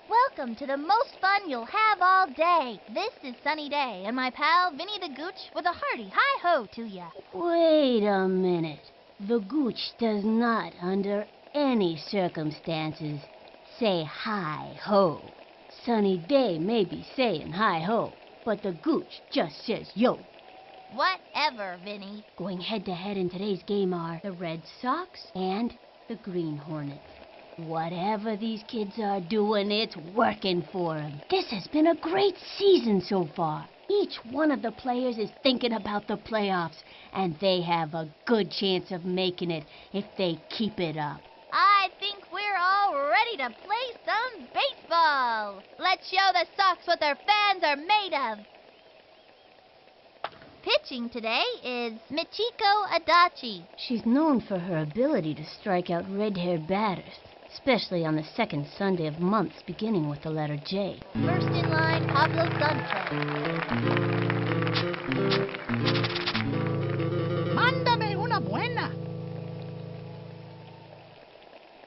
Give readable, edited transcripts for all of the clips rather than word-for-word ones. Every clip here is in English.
Welcome to the most fun you'll have all day. This is Sunny Day, and my pal Vinny the Gooch with a hearty hi-ho to ya. Wait a minute. The Gooch does not, under any circumstances, say hi-ho. Sunny Day may be saying hi-ho, but the Gooch just says yo. Whatever, Vinny. Going head-to-head in today's game are the Red Sox and the Green Hornets. Whatever these kids are doing, it's working for them. This has been a great season so far. Each one of the players is thinking about the playoffs, and they have a good chance of making it if they keep it up. I think we're all ready to play some baseball. Let's show the Sox what their fans are made of. Pitching today is Michiko Adachi. She's known for her ability to strike out red-haired batters, especially on the second Sunday of months beginning with the letter J. First in line, Pablo Sanchez. Mándame una buena.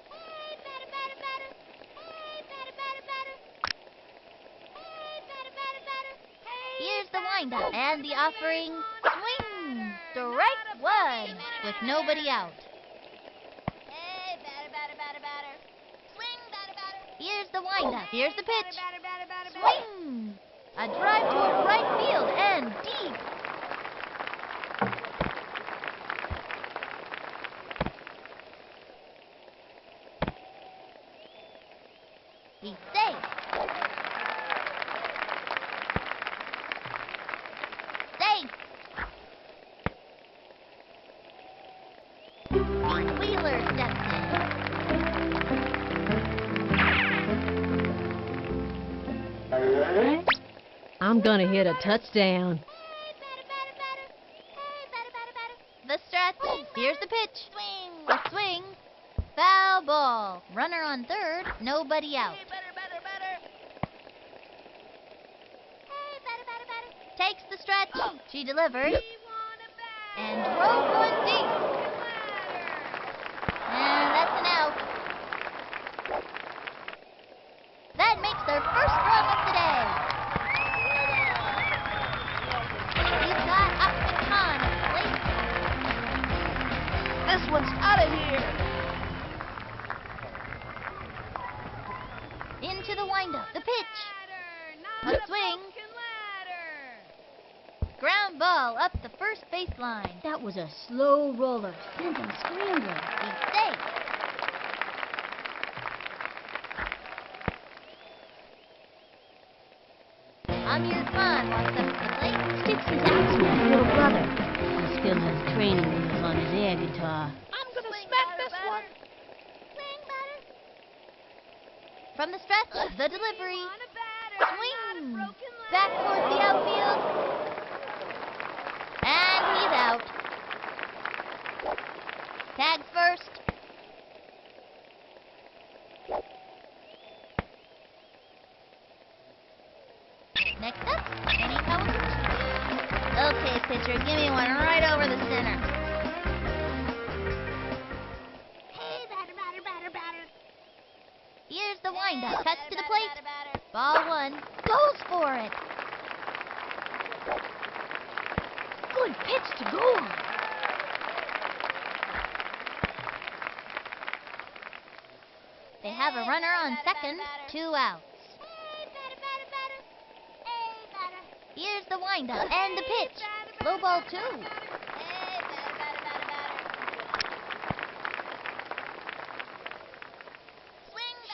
Hey, batter, batter, batter. Hey, batter, batter, batter. Hey, batter, batter, batter. Hey, here's the windup and the offering. Swing! Strike one with nobody out. Hey, batter, batter, batter, batter. Swing, batter, batter. Here's the windup. Here's the pitch. Swing! A drive toward right field and deep. He's safe. Safe. Wheeler steps in. I'm gonna hit a touchdown. Hey, batter, batter, batter. Hey, batter, batter, batter. The stretch. Here's the pitch. Swing. The swing. Foul ball. Runner on third. Nobody out. Hey, batter, batter, batter. Hey, batter, batter, batter. Takes the stretch. She delivers. And drove one deep. And that's an out. That makes their first run of the day. He's got Ahmed Khan at plate. This one's out of here. Into the windup. The pitch. A swing. Ground ball up the first baseline. That was a slow roller, sent him scrambling. He's safe. A Amir Khan walks up to the plate. Sticks is Axman's little brother. He still has training wheels on his air guitar. I'm gonna smack this one. Swing batter. From the stretch, the delivery. Swing. Back towards the outfield. And he's out. Tags first. Next up, Kenny Kawaguchi. Okay, pitcher, give me one right over the center. Hey, batter. Here's the windup. Cuts to the plate. Ball one. Goes for it. Good pitch to go on. They have a runner on second. 2 outs. Here's the windup and the pitch. Low ball 2.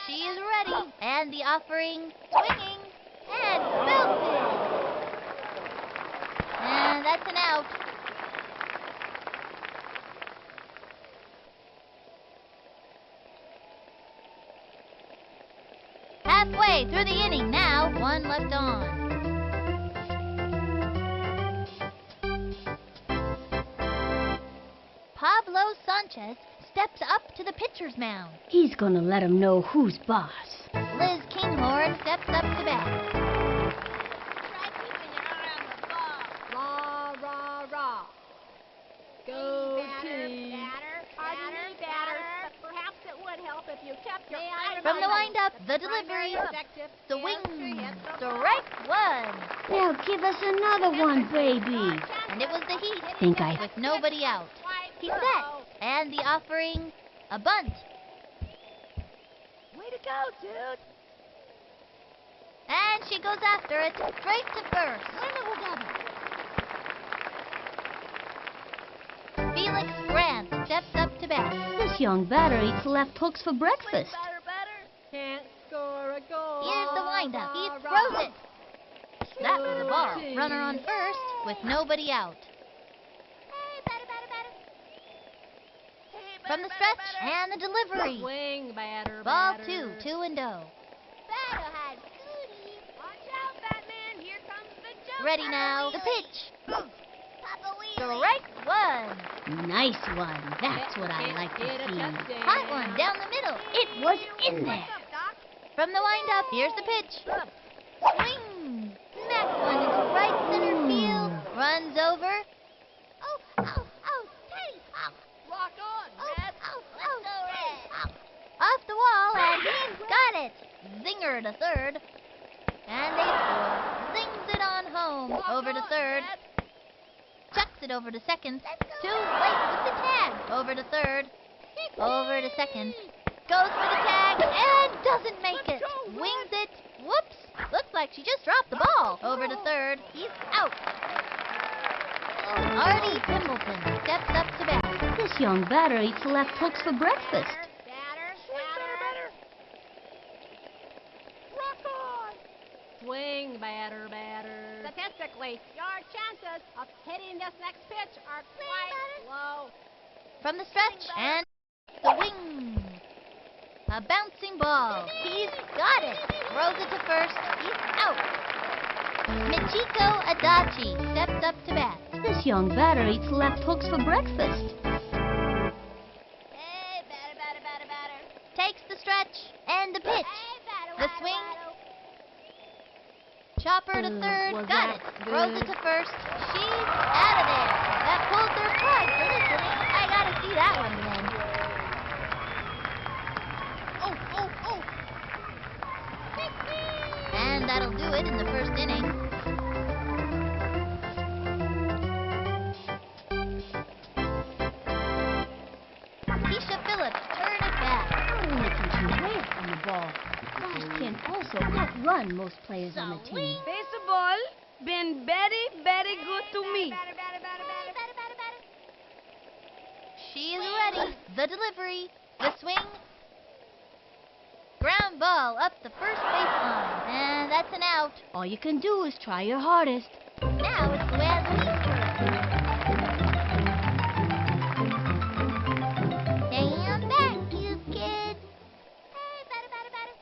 She is ready. And the offering. Swinging. And belted. And that's an out. Halfway through the inning now. 1 left on. Pablo Sanchez steps up to the pitcher's mound. He's gonna let him know who's boss. Liz Kinghorn steps up to bat. Try keeping your eye on the ball. Rah, rah, rah. Go team. Pardon me, batter. But perhaps it would help if you kept your eye on From the ball. windup, the delivery. Objective The is wing. to hit the Strike 1. Now give us another one, baby. And it was the Heat. Think I... With nobody out. He set. And the offering. A bunt. Way to go, dude. And she goes after it. Straight to first. Felix Grant steps up to bat. This young batter eats left hooks for breakfast. Can't score a goal. Here's the windup. He Rah, throws rah. it. That was a ball. Team. Runner on first with nobody out. From the stretch and the delivery. Swing, batter, Ball batter. 2, 2 and 0. Watch out, Batman. Here comes the jump. Ready now. The pitch. Strike 1. Nice one. That's what I like to Hit a see. touchdown. Hot one down the middle. It was in there. From the windup, here's the pitch. Swing. Smack one into right center field. Runs over. Rock on, Red. Off the wall, and he's got it. Zinger to third. And they score. Zings it on home. Over to third. Chucks it over to second. Too late with the tag. Over to third. Over to second. Goes for the tag and doesn't make it. Wings it. Whoops. Looks like she just dropped the ball. Over to third. He's out. Artie Pimbleton steps up to bat. This young batter eats left hooks for breakfast. Batter. Rock on. Swing, batter, batter. Statistically, your chances of hitting this next pitch are quite low. From the stretch and the wing. A bouncing ball. He's got it. Throws it to first. He's out. Michiko Adachi steps up to bat. This young batter eats left hooks for breakfast. Takes the stretch and the pitch. The swing. Chopper to third. Was Got that it. Throws it good? to first. She's out of there. That pulled their plug for this inning. I gotta see that one again. And that'll do it in the first inning. Keisha Phillips turn it back. Only can she wear on the ball. Flash can also outrun most players on the team. Baseball been very, very good to me. She is ready. The delivery. The swing. Ground ball up the first baseline. And that's an out. All you can do is try your hardest. Now it's Luann's turn. Stand back, you kids. Hey, batter.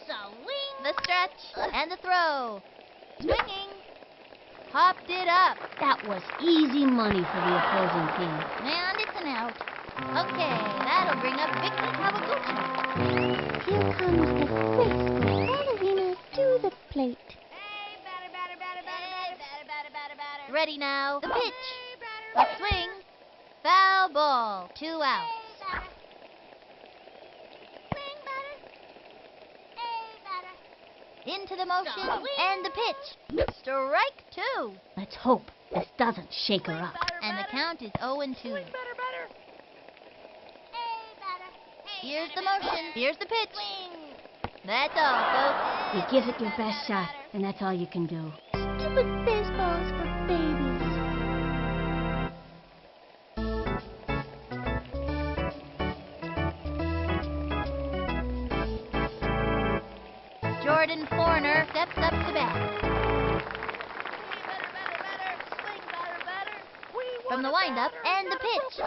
Swing. The stretch and the throw. Swinging. Popped it up. That was easy money for the opposing team. And it's an out. Okay, that'll bring up Vicky Kawaguchi. Here comes the graceful ballerina to the plate. Hey, batter. Ready now. The pitch. A swing. Foul ball. 2 outs. Into the motion and the pitch. Strike 2. Let's hope this doesn't shake her up. And the count is 0-2. Here's the motion. Here's the pitch. That's all, folks. You give it your best shot, and that's all you can do. Stupid baseballs for babies. Jordan Forner steps up to bat. From the windup and the pitch.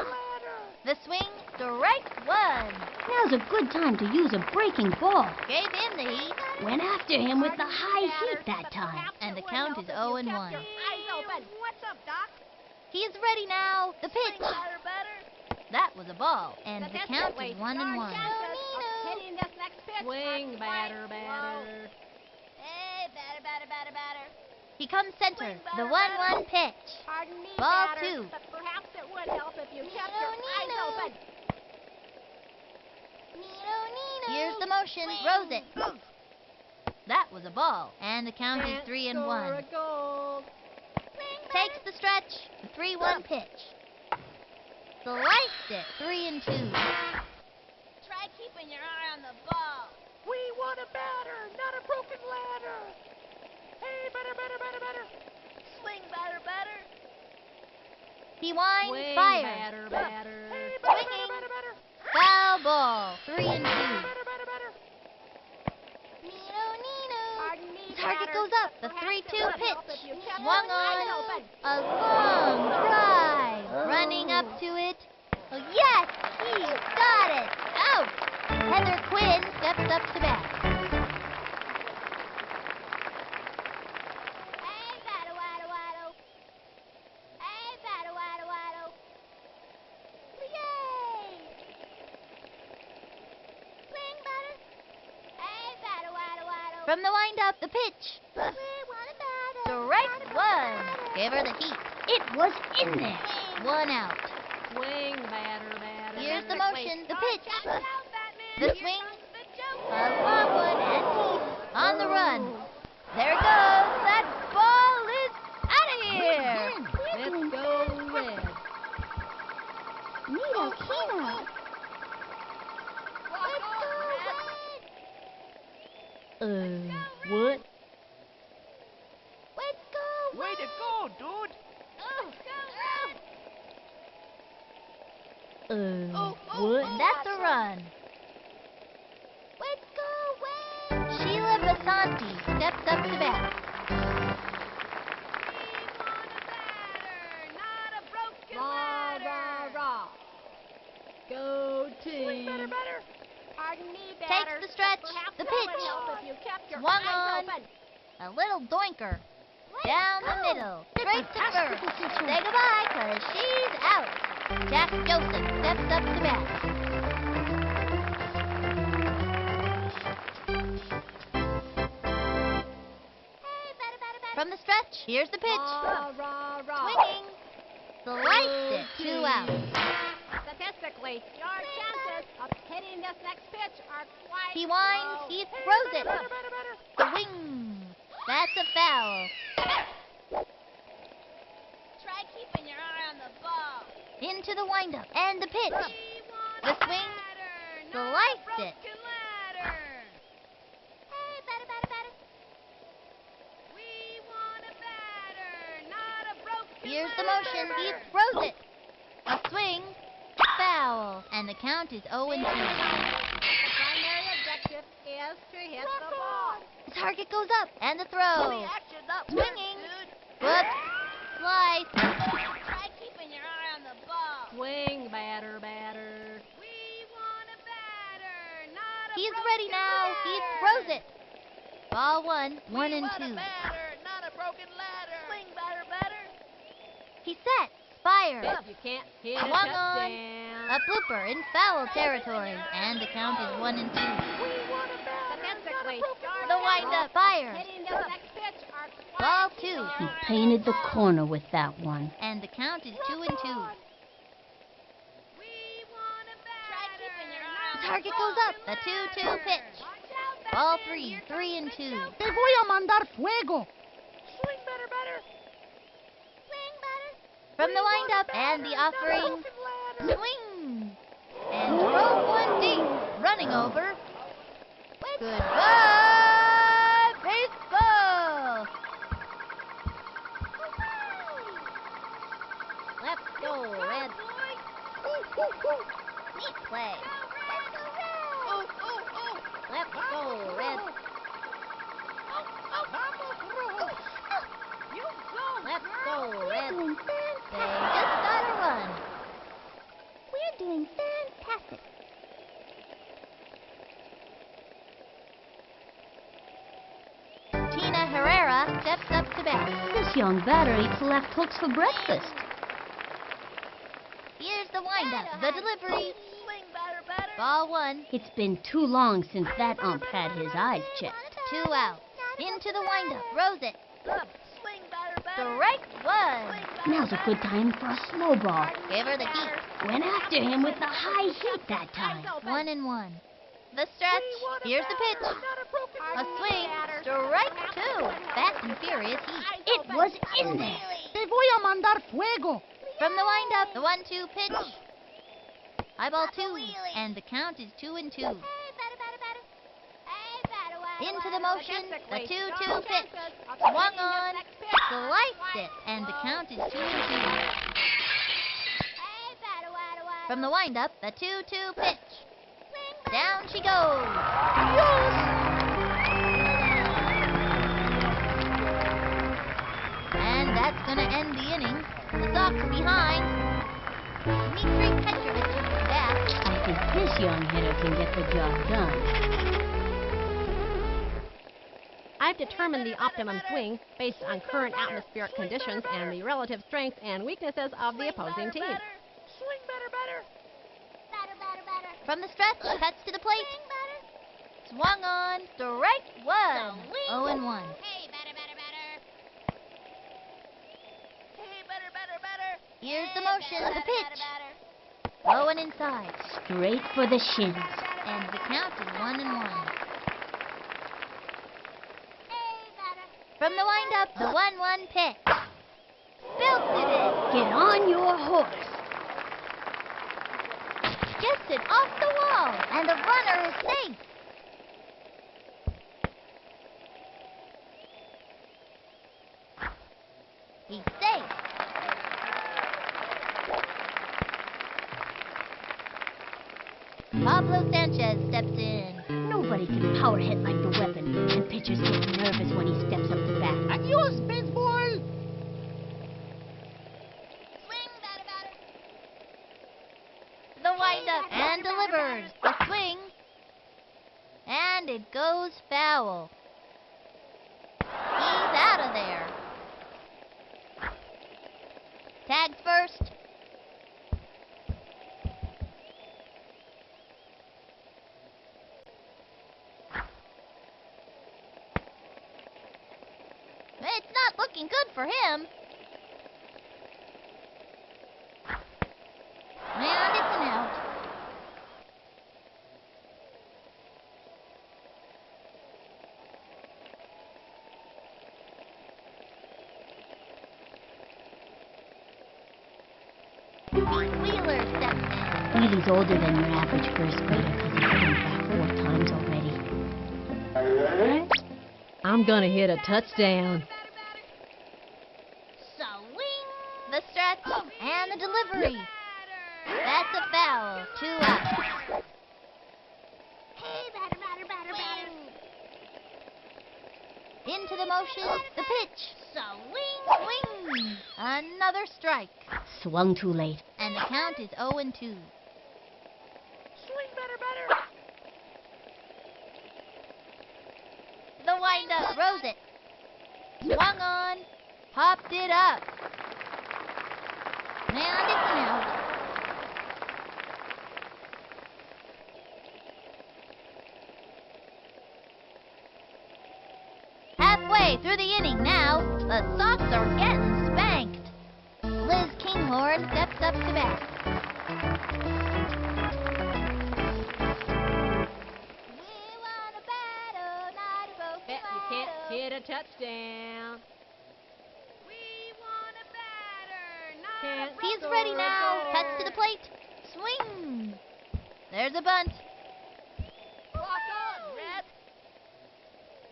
The swing, strike 1. Now's a good time to use a breaking ball. Gave him the heat. Went after him with the high heat that time. And the count is 0-1. Eyes open. What's up, Doc? He's ready now. The pitch. That was a ball. And the count is 1-1. Hitting this next pitch. Swing, batter. Hey, batter. He comes center. The 1-1 pitch. Pardon me, Ball batter, 2. but perhaps it would help if you kept your eyes open. Here's the motion. Throws it. That was a ball. And the count is Can't 3-1. score a goal. Takes the stretch. The 3-1 pitch. Sliced it. 3-2. Try keeping your eye on the ball. We want a batter, not a broken ladder. Hey, batter. Swing, batter. He winds, Swing, fires. batter. Swinging. Foul ball. 3-2. Pardon me, Target batter, goes up. The but 3-2 perhaps it would help pitch. if you kept Swung your eyes on. open. A long drive. Running up to it. Oh, yes! He got it! Out! Heather Quinn steps up to bat. Hey, Bada. Hey, Bada. Yay! Swing, batter. Hey, Bada. From the windup, the pitch. Strike 1. Give her the heat. It was in there. 1 out. Swing, batter. Here's the motion, the pitch. Out, Batman. The swing. A long one and deep on the run. There it goes. That ball is out of here. Let's go red. Nita Kino. What? Let's go. Way to go, dude! What? And that's a run. Let's go, Wayne. Sheila Basanti steps up to bat. Rah. Go team. Pardon me, Takes batter, the stretch, but perhaps the it would pitch. help if you kept your Swung eyes on. open. A little doinker. Down the middle. Straight to first. Say goodbye, 'cause she's out. Jack Joseph steps up to bat. From the stretch, here's the pitch. Rah. Swinging. Sliced it. 2 outs. Statistically, your chances of hitting this next pitch are quite He winds, low. he throws it. Swing. That's a foul. Try keeping your eye on the ball. Into the windup and the pitch. The swing. Sliced it. Hey, batter. Here's the motion. He throws it. A swing. Foul. And the count is 0-2. The primary objective is to hit the ball. The target goes up, and the throw. Swinging. Whoops. Slice. Try keeping your eye on the ball. Swing, batter, batter. We want a batter, not a He's broken ready now. He ladder. throws it. Ball one, We 1 and want 2. a batter, not a broken ladder. Swing, batter, batter. He set. Fire. If you can't hit a Swung on. touchdown. A blooper in foul territory, and the count is 1 and 2. Statistically, The windup. Fire. hitting this next pitch are quite Ball 2, He painted the corner with that one. and the count is 2 and 2. We want a batter. Try keeping your eye The on target the goes up. broken The 2-2 ladder. pitch. Watch out, Ball Batman. 3, You're 3 and coming 2. to Te voy a mandar fuego. Swing, batter, batter. From the windup and the offering. Swing. And throw one deep. Running over. Goodbye, baseball. Let's go, Red. Neat play. Let's go, Red. Let's go, We're Red. doing They fantastic. just got a run. We're doing fantastic. Tina Herrera steps up to bat. This young batter eats left hooks for breakfast. Here's the windup. The delivery. Swing, batter, batter. Ball 1. It's been too long since that ump had his eyes checked. 2 out. Into the windup. Throws it. Up. Swing, batter, batter. Strike 1. Now's a good time for a slow ball. Give her the heat. Went after him with the high heat that time. 1 and 1. The stretch. Here's the pitch. A swing. Strike 2. Fast and furious heat. It was in there. Te voy a mandar fuego. From the windup, the 1-2 pitch. High ball 2. And the count is 2 and 2. Into the motion, the 2-2 pitch. Swung on. Sliced it. And the count is 2 and 2. From the windup, the 2-2 pitch. Down she goes. And that's going to end the inning. The Sox are behind. Dmitri Petrovich is back. I think this young hitter can get the job done. I've determined the optimum swing based on current atmospheric conditions and the relative strengths and weaknesses of the opposing team. Swing, batter, batter. From the stretch, cuts to the plate. Swung on. Strike 1. 0 and 1. Hey, batter, batter, batter. Hey, batter, batter, batter. Here's the motion, the pitch. Low and inside. Straight for the shins. And the count is 1 and 1. From the windup, the 1-1 pitch. Belted it. Get on your horse. Gets it off the wall. And the runner is safe. He's safe. Pablo Sanchez steps in. Nobody can power hit like the weapon, and pitchers get nervous when he steps up to bat. Adios, baseball. Swing, batter, batter. The windup and delivers. The swing. And it goes foul. He's out of there. Tags first. It's not looking good for him. And it's an out. Pete Wheeler steps in. Wheely's older than your average first grader because he's come back 4 times already. I'm gonna hit a touchdown. Swing. The stretch and the delivery. That's a foul. 2 out. Hey, batter, batter, batter, batter. into the motion. The pitch. Swing. Another strike. Swung too late. And the count is 0-2. Swing better. The windup throws it. Swung on. Popped it up. And it's an out. Halfway through the inning now, the Sox are getting spanked. Liz Kinghorn steps up to bat. We want a battle, not a broken Bet you can't bottle. hit a touchdown. We want a batter, not Can't a He's broken ready now. record. Cuts to the plate. Swing. There's a bunt. Walk on, Red.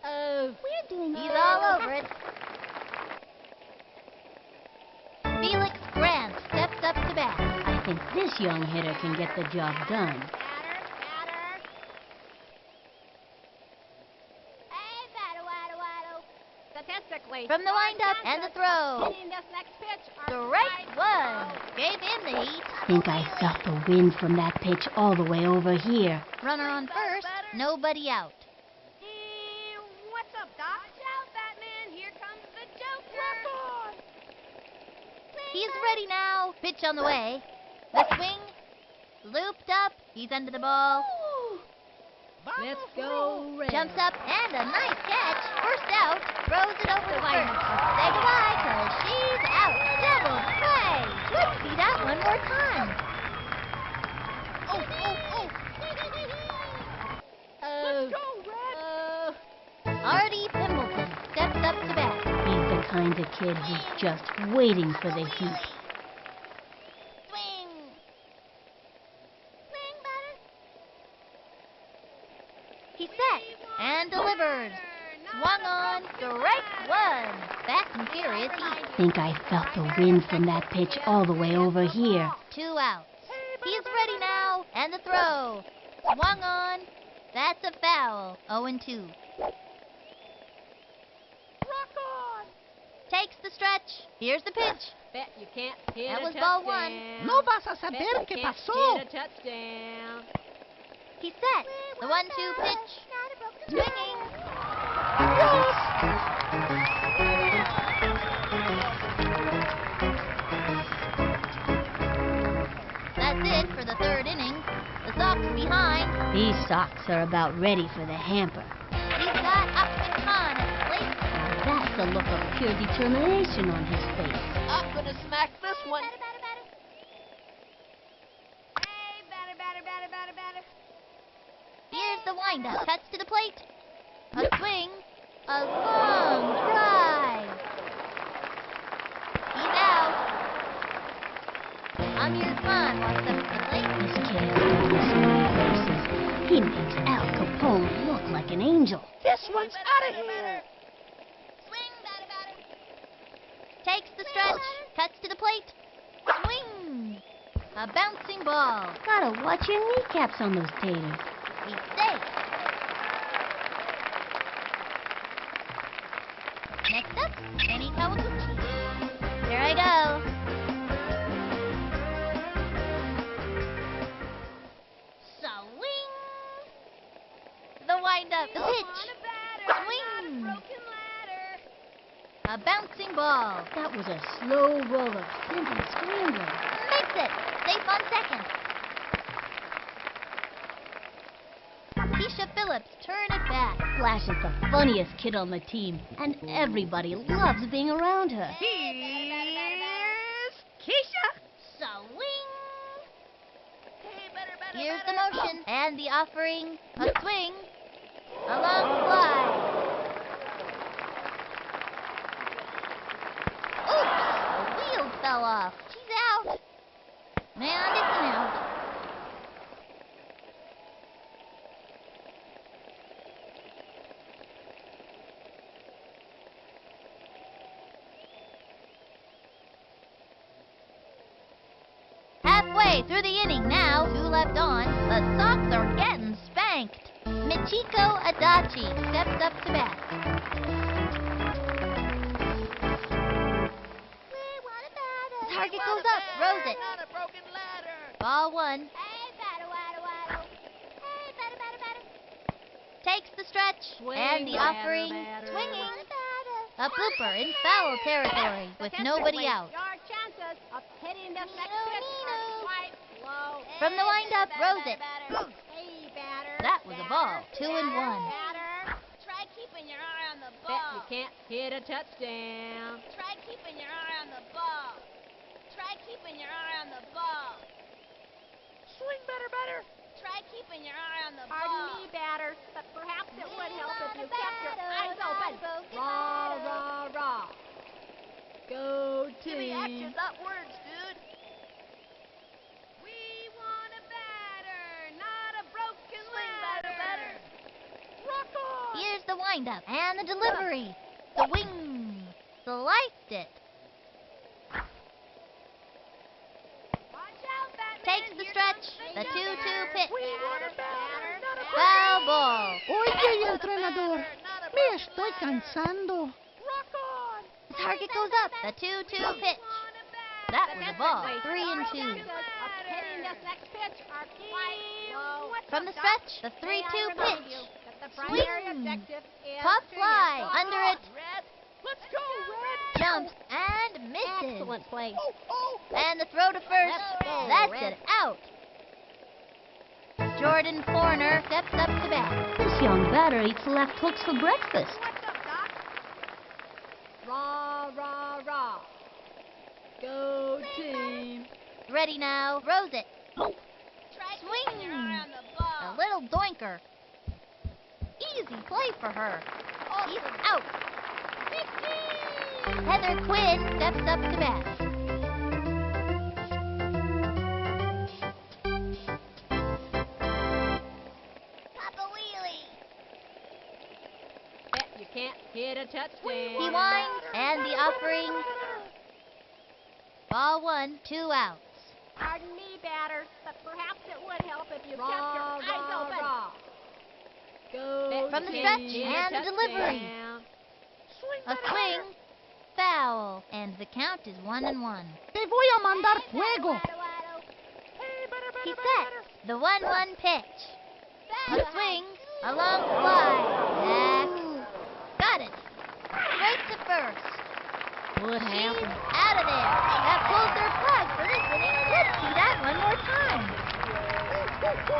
Oh, We're doing He's all over it. Felix Grant steps up to bat. I think this young hitter can get the job done. Batter. Hey, waddle. Statistically, From the George windup and the Johnson throw. hitting this next pitch are Strike one. Gave him the heat. Think I felt the wind from that pitch all the way over here. Runner on first. Nobody out. What's up, Doc? Watch out, Batman. Here comes the Joker. He's ready now. Pitch on the way. The swing. Looped up. He's under the ball. let's go, Red. Jumps up and a nice catch. First out. Throws it over to first. Say goodbye, 'cause she's out. Double play. Let's see that one more time. Oh, Go, Red. Artie Pimbleton steps up to bat. He's the kind of kid who's just waiting for the heat. Swing. Swing, batter. He's set and delivers. Swung on. Strike one. Fast and furious heat. Think I felt the wind from that pitch all the way over here. 2 outs. He's ready now. And the throw. Swung on. That's a foul. 0-2. Takes the stretch. Here's the pitch. bet you can't hit That a was touchdown. ball one. No vas a Bet saber you qué can't pasó. hit a touchdown. He's set. The 1-2 pitch. Swinging. That's it for the third inning. The Sox behind. These Sox are about ready for the hamper. He's got Upton Khan at the plate. Now that's the look of pure determination on his face. I'm gonna smack this one. Batter. Hey, batter. Here's the windup. Cuts to the plate. A swing. A long drive. He's out. Amir Khan walks up to the plate. This kid has done this so many places. He makes Al Capone look like an angel. This one's out of here. Swing, batter. Takes the stretch. Cuts to the plate. Swing. A bouncing ball. Gotta watch your kneecaps on those taters. He's safe. Next up, Kenny Kawaguchi. Here I go. Swing. The windup. The pitch. Swing. A bouncing ball. That was a slow roller, simple scrambler. Makes it. Safe on second. Keisha Phillips, turn it back. Flash is the funniest kid on the team, and everybody loves being around her. Here's Keisha. Swing. Here's the motion and the offering. A swing. A long slide. Oops! The wheel fell off. She's out. And it's an out. Halfway through the inning now, 2 left on. The Sox are getting spanked. Michiko Adachi steps up to bat. Target goes up, throws it. Not a broken ladder. Ball one. Hey, batter, waddle, waddle. Hey, batter, batter, batter. Takes the stretch. Swing, And the batter, offering batter. swinging. Batter. A blooper in foul territory with nobody out. Your chances of hitting this next Nino, pitch Nino. are quite low. From the windup, throws it. Hey, batter. That was a ball. 2 and 1. Batter. Try keeping your eye on the Bet ball. you can't hit a touchdown. Try keeping your eye on the ball. Try keeping your eye on the ball. Swing better, better. Try keeping your eye on the Pardon ball. me, batter, but perhaps it would help if you kept your eyes open. Rah, rah, rah. Go Give me team. action, not words, dude. We want a batter, not a broken Swing better, better. Rock on. Here's the windup and the delivery. The wing. Sliced it. Watch out, Batman. Takes the Here stretch. comes The 2-2 pitch. We want a batter, not a Foul ball. Oye, entrenador, me estoy cansando. Rock on. The target goes up. The 2-2 pitch. That was a ball. 3 and 2. Chances of hitting this next pitch are quite low. From the stretch, the 3-2 pitch. The primary Swing. objective is Pop to fly. hit the Under ball. it. Red. Let's go, Red. Jumps and misses. Excellent play. Oh. And the throw to first. Let's go, That's Red. it. Out. Jordan Forner steps up to bat. This young batter eats left hooks for breakfast. What's up, Doc? Rah, rah, rah. Go team. Ready now. Throws it. Try keeping your eye on the A ball. little doinker. Easy play for her. He's out. Heather Quinn steps up to bat. Papa Wheelie. Bet you can't hit a touchdown. He winds and the offering. Ball one, 2 outs. Pardon me, batter, but perhaps it would help if you kept Rah, your eyes rah, open. rah. Go Bet From the you stretch can't hit a and the delivery. touchdown. A swing. Foul. And the count is 1 and 1. Te voy a mandar fuego. Waddle, waddle. He sets the 1-1 pitch. A swing. A long fly. Back. Got it. Straight to first. What She's happened? out of there. That pulls their plug for this inning. Let's see that one more time. Let's go.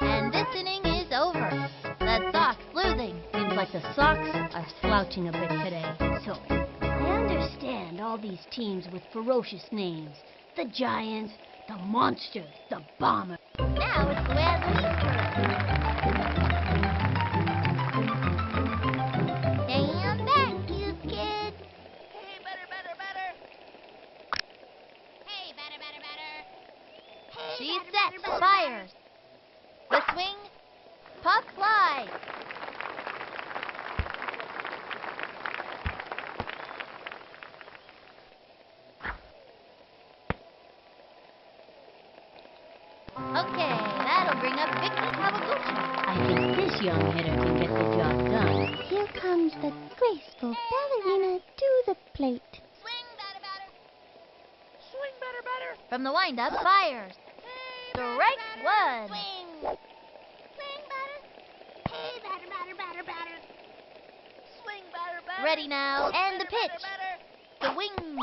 And this inning is over. The Sox losing. Seems like the Sox are slouching a bit today. So, I understand all these teams with ferocious names. The Giants, the Monsters, the Bombers. Now it's Luann Stand back, you kid. Hey, better. Hey, batter, batter, batter. She sets, fires. The swing. Pop fly. Okay, that'll bring up Vicky Kawaguchi. I think this young hitter can get the job done. Here comes the graceful ballerina to the plate. Swing, batter, batter. Swing better. From the windup, fires. Strike one. Swing. Swing, batter. Hey, batter, batter, batter, batter. Swing better. Ready now, and the pitch. Better. The wing.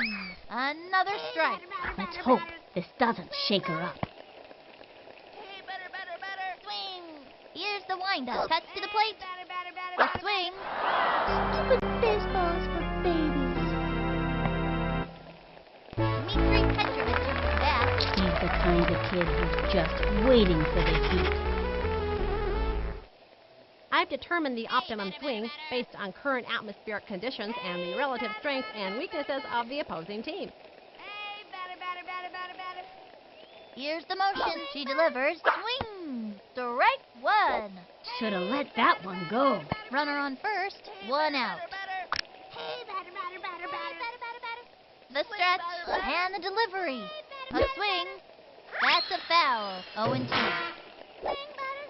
Another strike. Let's hope this doesn't shake her up. Hey, better. Swing. Here's the windup. Touch to the plate. The swing. Stupid baseballs for babies. Dmitry Petrovich is back. He's the kind of kid who's just waiting for the heat. I've determined the optimum swing based on current atmospheric conditions and the relative strengths and weaknesses of the opposing team. Hey, batter, batter, batter, batter, batter. Here's the motion. She delivers. Swing. Strike one. Should have let that one go. Runner on first. 1 out. Hey, batter, batter, batter, batter. Batter, batter, batter. The stretch and the delivery. A swing. That's a foul. 0-2. Swing batter.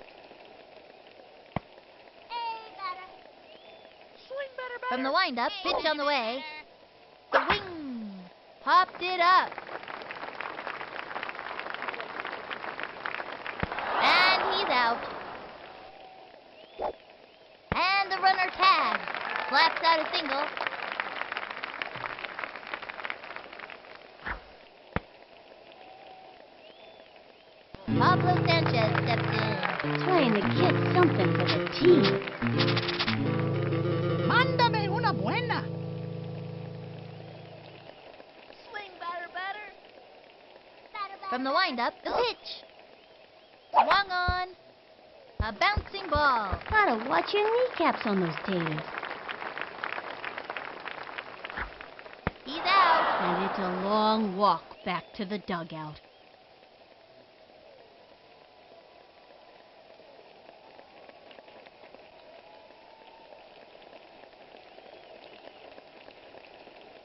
Swing batter, batter. From the windup, pitch on the way. Swing. Popped it up. And he's out. And the runner tags. Slaps out a single. Pablo Sanchez steps in. Trying to get something for the team. Mándame una buena. Swing batter, batter. From the windup, the pitch. Swung on. A bouncing ball. Gotta watch your kneecaps on those taters. He's out. And it's a long walk back to the dugout.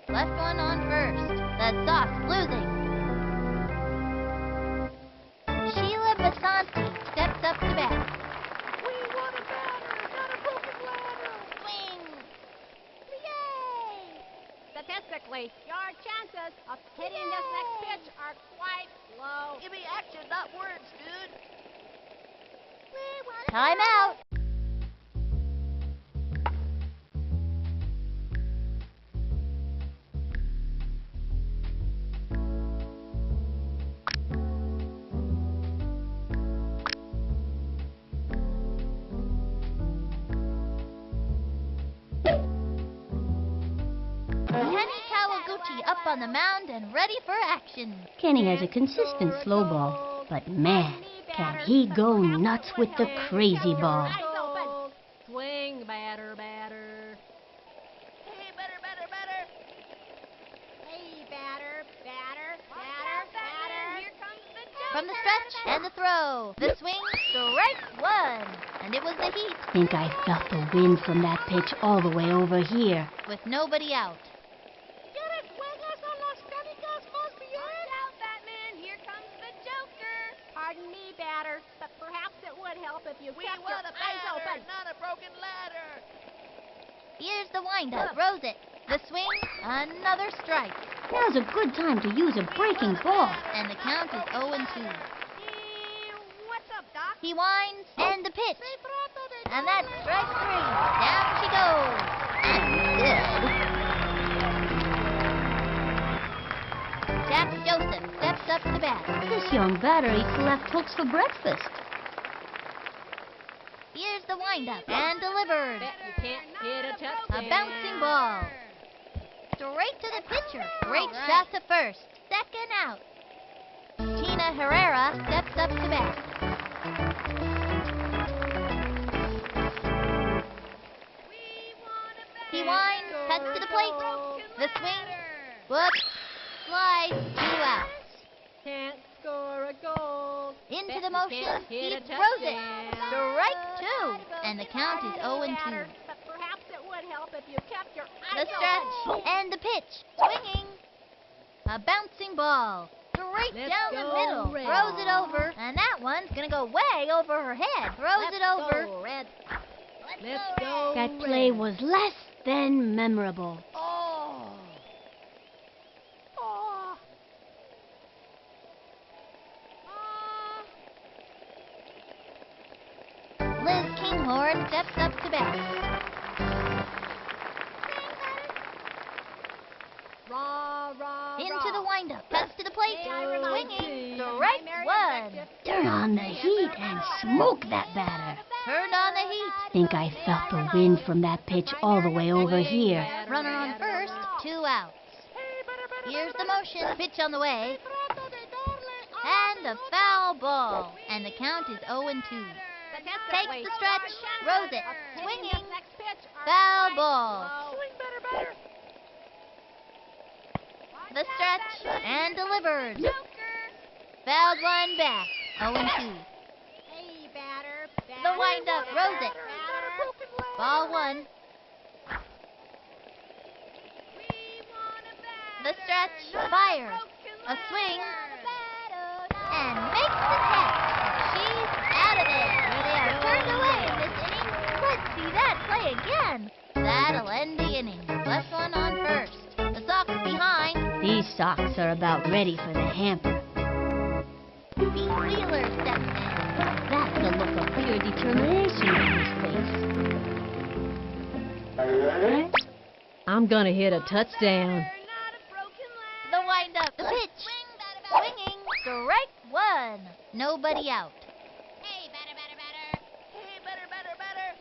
Left one on first. The Sox losing. Sheila Basanti steps up to bat. We want a batter, not a broken ladder. Swing. Yay! Statistically, your chances of hitting this next pitch are quite low. Give me action, not words, dude. Time out. Kenny Kawaguchi up on the mound and ready for action. Kenny has a consistent slow ball, but man, can he go nuts with the crazy ball. Eyes open. Swing, batter, batter. Hey, batter, batter, batter. Hey, batter, batter, batter, batter. Here comes the joke. From the stretch and the throw. The swing, strike one. And it was the heat Think I felt the wind from that pitch all the way over here. with nobody out. ¿Quieres juegas a las canicas más bien? Watch out, Batman. Here comes the Joker. Pardon me, batter, but perhaps it would help if you We kept your want a eyes batter, open. not a broken ladder. Here's the windup. Throws it. The swing, another strike. Now's a good time to use a breaking ball. And the count is 0-2. What's up, Doc? He winds, and the pitch. And that's strike three. Down she goes. Jack Joseph steps up to bat. This young batter eats left hooks for breakfast. Here's the windup and delivered. Bet you can't hit a touchdown. A bouncing ball. Straight to the pitcher. Great shot to first. Second out. Tina Herrera steps up to bat. He winds, cuts to the plate. The swing. Whoops. Slides. 2 outs. Can't score a goal. Into Bet the you motion. can't He hit a throws it. touchdown. Strike 2. And the count is 0-2. But perhaps it would help if you kept your The eyes stretch open. and the pitch. Swinging. A bouncing ball. Straight Let's down the go, middle. Red. Throws it over. And that one's going to go way over her head. Throws it over. Go, Red. Let's go. That play was less than memorable. Oh. Oh. Liz Kinghorn steps up to bat. Rah, rah, Into the windup. Cuts to the plate. Swinging. Strike Primary one. objective. Turn on the heat and smoke that batter. Turn on the heat. Think I felt the wind from that pitch all the way over here. Runner on first. 2 outs. Here's the motion. Pitch on the way. And a foul ball. And the count is 0-2. Takes the stretch. Throws it. Swinging. Foul ball. Swing batter, batter. The stretch and delivered. Fouled one back. 0-2. Hey, batter, The windup. Throws it. Ball one. The stretch. Fires. A swing. the catch. She's out of it. They are turned away in this inning. Let's see that play again. That'll end the inning. +1 on first. The Sox behind. These Sox are about ready for the hamper. Pete Wheeler steps in. That's the look of pure determination on his face. I'm gonna hit a touchdown. Not a broken leg. The windup. The pitch. Swinging. Strike 1. Nobody out. Hey, batter, batter, batter. Hey, batter, batter, batter.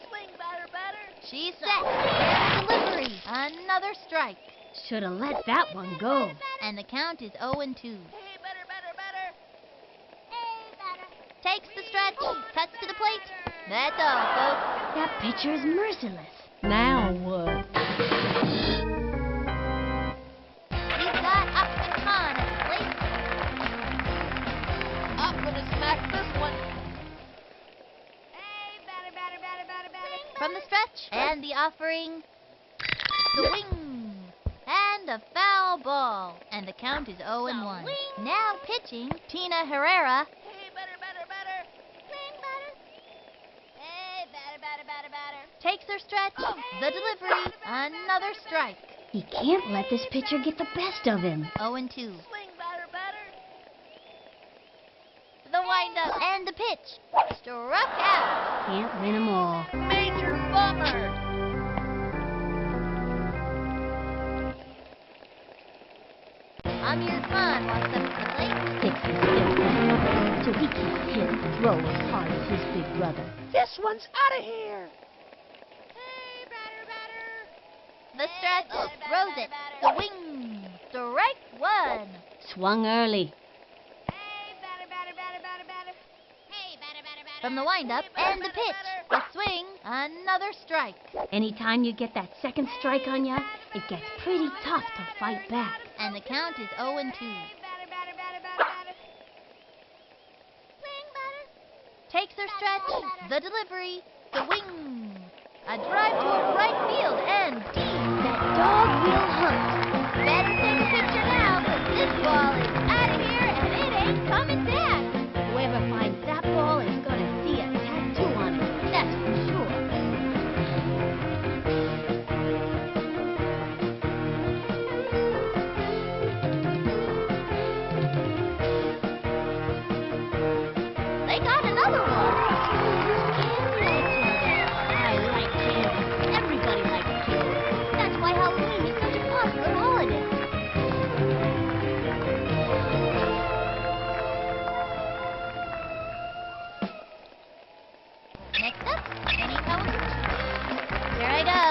Swing, batter, batter. She's set. And delivery. Another strike. Should have let that one go. And the count is 0-2. Hey, batter, batter, batter. Takes the stretch. Cuts to the plate. That's all, folks. That pitcher is merciless. Now what? He's got Ahmed Khan at the plate. I'm gonna smack this one. Hey, batter, batter, batter, batter, batter. From the stretch. And the offering. Swing. And a foul ball. And the count is 0-1. Now pitching, Tina Herrera. Hey, batter, batter, batter. Swing, batter. Hey, batter, batter, batter, batter. Takes her stretch. The delivery. Another strike. He can't let this pitcher get the best of him. 0-2. Swing, batter, batter. The windup and the pitch. Struck out. Can't win them all. Major bummer. Amir Khan walks up to the plate. Sticks his stick back so he can't hit and throw as hard as his big brother. This one's out of here. Hey, batter, batter. The stretch. Throws it. The wing. Strike 1. Swung early. Hey, batter, batter, batter, batter, batter. Hey, batter, batter, batter. From the windup and the pitch. The swing. Another strike. Anytime you get that second strike on ya, it gets pretty tough to fight back. And the count is 0-2. Batter, batter, batter, batter, batter. Swing, batter. Takes her stretch. The delivery. The wing. A drive toward right field and deep. That dog will hunt. Better take a picture now, 'cause this ball is out of here and it ain't coming back. Whoever finds that ball is gonna see a tattoo on it. That's for sure. They got another one. I like candy. Everybody likes candy. That's why Halloween is such a popular holiday. Next up, Kenny Kawauchi. Here I go.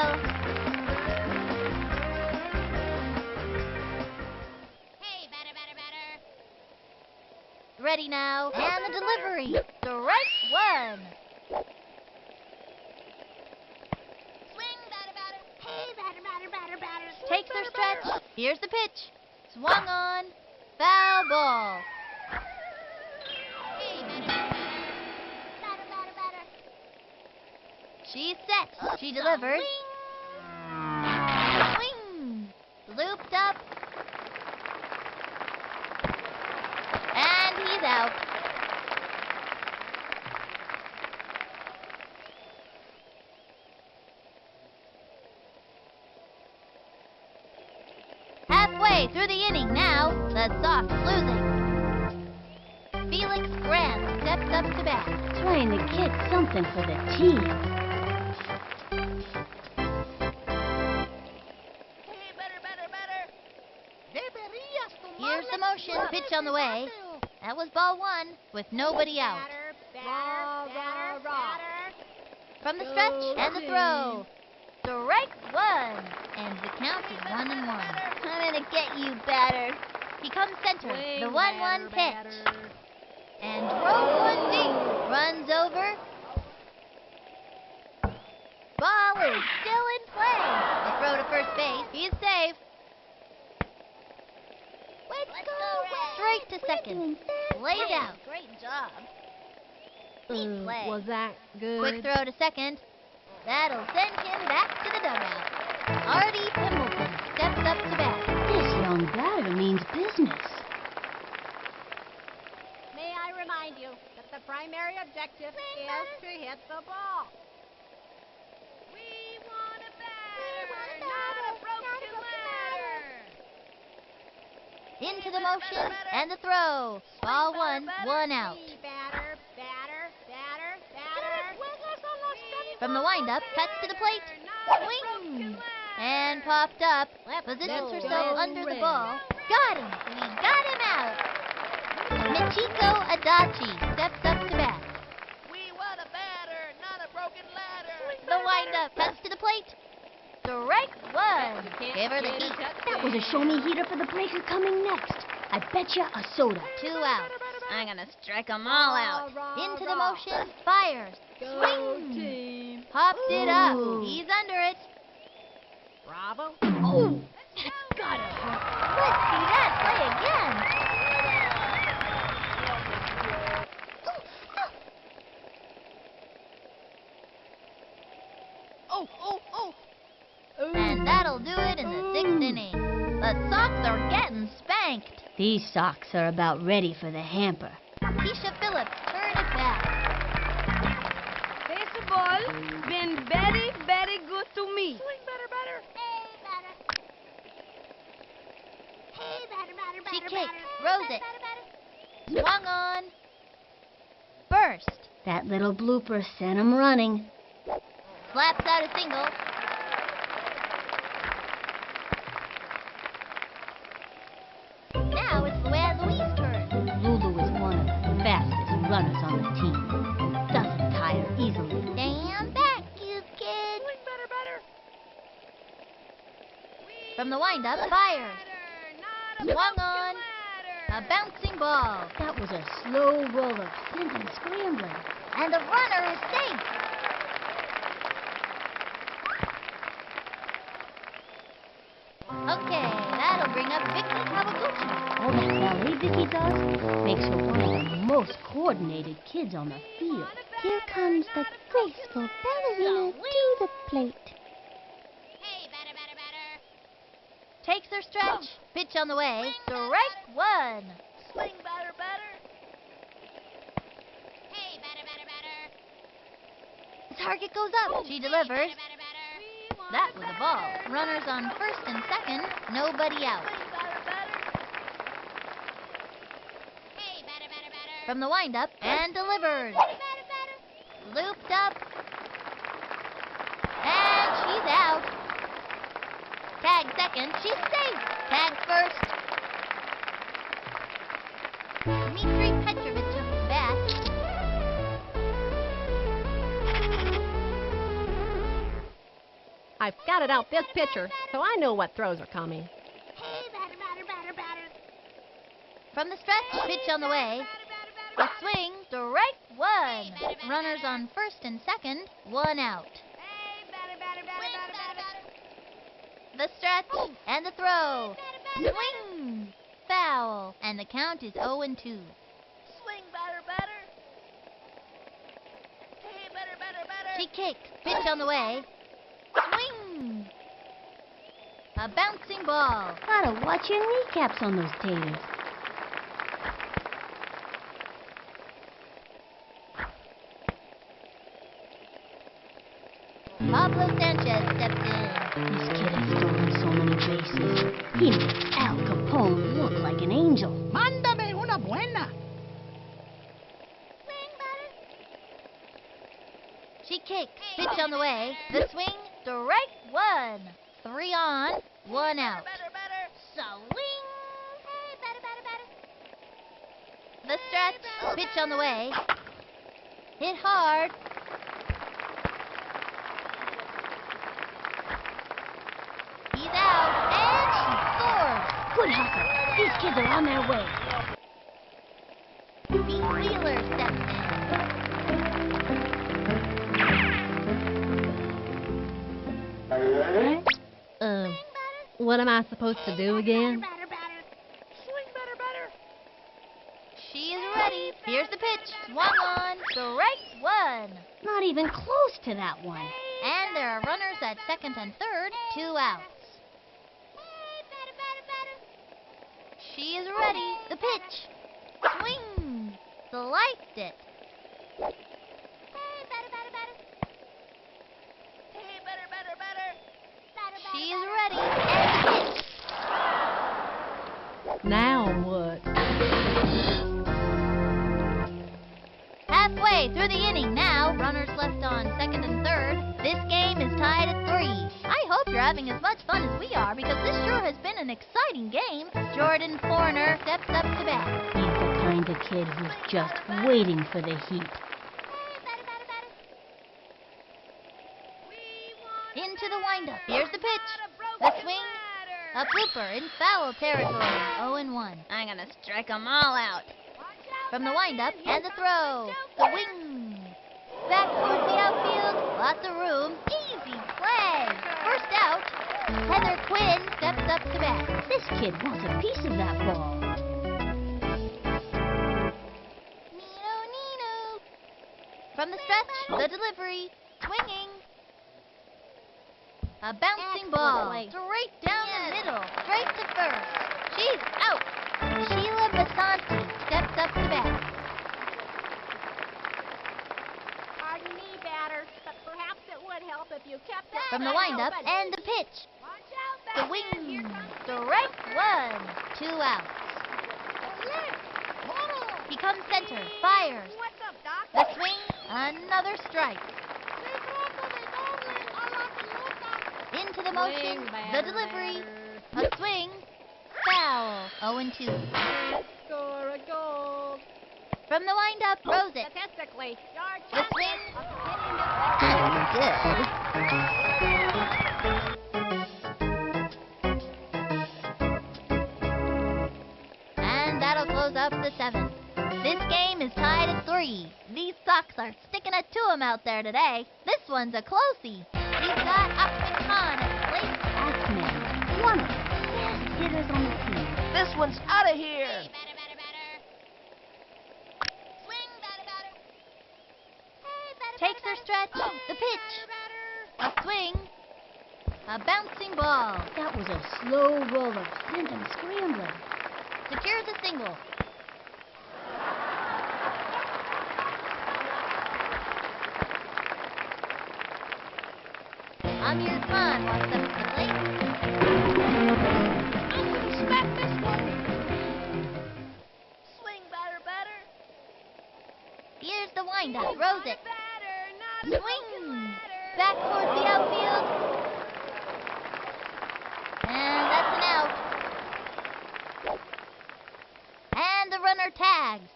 Hey, batter, batter, batter. Ready now. And the delivery. Strike 1. Swing, batter, batter. Hey, batter, batter, batter, batter. Swing, Takes her batter, stretch. batter. Here's the pitch. Swung on. Foul ball. Hey, batter, batter, batter. Batter, batter, batter. She's set. She delivers. Swing. Looped up. And he's out. Halfway through the inning now, the Sox losing. Felix Grant steps up to bat. Trying to get something for the team. Hey, batter, batter, batter. Deberías tomar Here's the motion. Pitch on the way. That was ball 1 with nobody out. Batter, batter, batter, batter. From the stretch and the throw. Strike 1. And the count is 1-1. I'm gonna get you, batter. He comes center. The 1-1 pitch. And throws one deep. Runs over. Ball is still in play. The throw to first base. He's safe. Let's go, Straight to second. Laid out. Great job. Was that good? Quick throw to second. That'll send him back to the dugout. Artie Pimbleton steps up to bat. This young batter means business. May I objective is to hit the ball. We want a batter, not a broken ladder. Into the motion and the throw. Ball one, one out. Hey, batter, batter, batter, batter. From the windup, cuts to the plate. Swing! And popped up. Positions herself under the ball. Got him! We got him out! Michiko Adachi steps up to bat. We want a batter, not a broken ladder. The windup, cuts to the plate. Strike one. Give her the heat. That was a show-me heater for the breaker coming next. I bet you a soda. 2 outs. I'm gonna strike 'em all out. Into the motion, fires. Go Swing! team. Pops it up. Ooh. He's under it. Bravo. Oh, that's gotta hurt. Let's see that play again. Oh, oh, oh. And that'll do it in the 6th inning. The Sox are getting spanked. These socks are about ready for the hamper. Keisha Phillips turn it back. Baseball been very, very good to me. She kicks, throws it. Swung on. Burst. That little blooper sent 'em running. Slaps out a single. Now it's Luann Louise' turn. Lulu is one of the fastest runners on the team. Doesn't tire easily. Stand back, you kid. From the windup, fires. Swung on. A bouncing ball. That was a slow roller, sending scrambling. And the runner is safe. Okay, that'll bring up Vicky Kawaguchi. All that ballet Vicky does makes her one of the most coordinated kids on the field. Here comes the graceful ballerina to the plate. Hey, batter, batter, batter. Takes her stretch. Pitch on the way. Strike one. Swing, batter, batter. Hey, batter, batter, batter. Target goes up. She delivers. Batter, batter, batter. That was a ball. Runners on first and second. Nobody out. Hey, batter, batter, batter. From the windup and delivers. Batter, batter. Looped up. And she's out. Tag second. She's safe. Tag first. Dmitry Petrovich up to bat. I've scouted out this pitcher, so I know what throws are coming. Hey, batter, batter, batter, batter. From the stretch, pitch on the way. A swing, strike one. Runners on first and second, one out. Hey, batter, batter, batter, batter, batter. The stretch and the throw. Swing! Foul. And the count is 0-2. Swing, batter, batter. Hey, batter, batter, batter. She kicks, pitch on the way. Swing! A bouncing ball. Gotta watch your kneecaps on those taters. Pablo Sanchez steps in. This kid has stolen so many bases. He makes Al Capone look like an angel. Mándame una buena. She kicks, pitch on the way. The swing, strike one. 3 on, 1 out. Batter, batter. Swing! Hey, batter, batter, batter. The stretch, pitch on the way. Hit hard. He's out, and she scores. Good hustle. These kids are on their way. Pete Wheeler steps in. What am I supposed to do again? Batter, batter. Swing, batter, batter. She is ready. Here's the pitch. Swung on, strike one. Not even close to that one. And there are runners at second and third, 2 outs. Hey, batter, batter, batter. She is ready. The pitch. Swing. Sliced it. She is ready. And pitch. Now what? Halfway through the inning now. Runners left on second and third. This game is tied at 3. I hope you're having as much fun as we are because this sure has been an exciting game. Jordan Foreigner steps up to bat. He's the kind of kid who's just waiting for the heat. Into the windup. Here's the pitch. The swing. A blooper in foul territory. 0-1. I'm gonna strike 'em all out. From the windup and the throw. The wing. Back towards the outfield. Lots of room. Easy play. First out. Heather Quinn steps up to bat. This kid wants a piece of that ball. Nino, Nino. From the stretch. The delivery. Swinging. A bouncing ball. Straight down the middle. Straight to first. She's out. Sheila Basanti steps up to bat. Pardon me, batter, but perhaps it would help if you kept your From the eyes windup open. and the pitch. Watch out, The Batman. Here wing. comes the Strike Joker. 1. 2 outs. He comes center. Fires. What's up, Doc? The swing. Another strike. Into the motion. Swing, The batter, delivery. batter. A swing. Foul. 0-2. Score a goal. From the windup. Throws it. Statistically, your The chances swing. of hitting this And that'll close up the 7th. This game is tied at 3. These Sox are sticking it to 'em out there today. This one's a closey. He's got Upton Khan at the plate. Axman, one of the best hitters on the team. This one's out of here. Takes her stretch. The pitch. A swing. A bouncing ball. That was a slow roller, sent him scrambling. Secures a single. Amir Khan walks up to the plate. I wouldn't expect this one. Swing, batter, batter. Here's the windup. Throws it. batter, not Swing. Back towards the outfield. And that's an out. And the runner tags.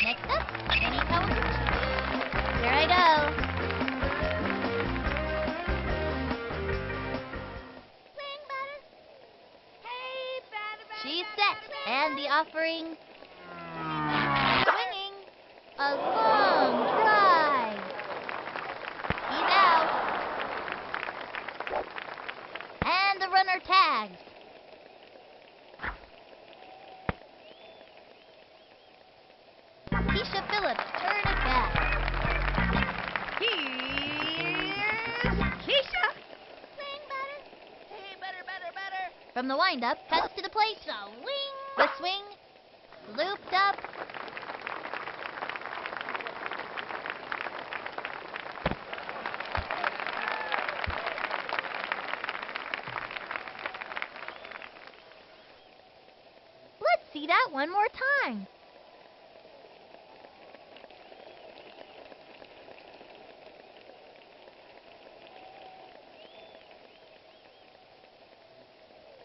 Next up, Jenny Cohen. Here I go. Swing, batter. Hey, batter, batter. She's set. And the offering. Swinging. A long drive. He's out. And the runner tags. Keisha Phillips turn it back. Here's Keisha. Swing, batter. Hey, batter, batter, batter. From the windup, cuts to the plate. The swing. Looped up. Let's see that one more time.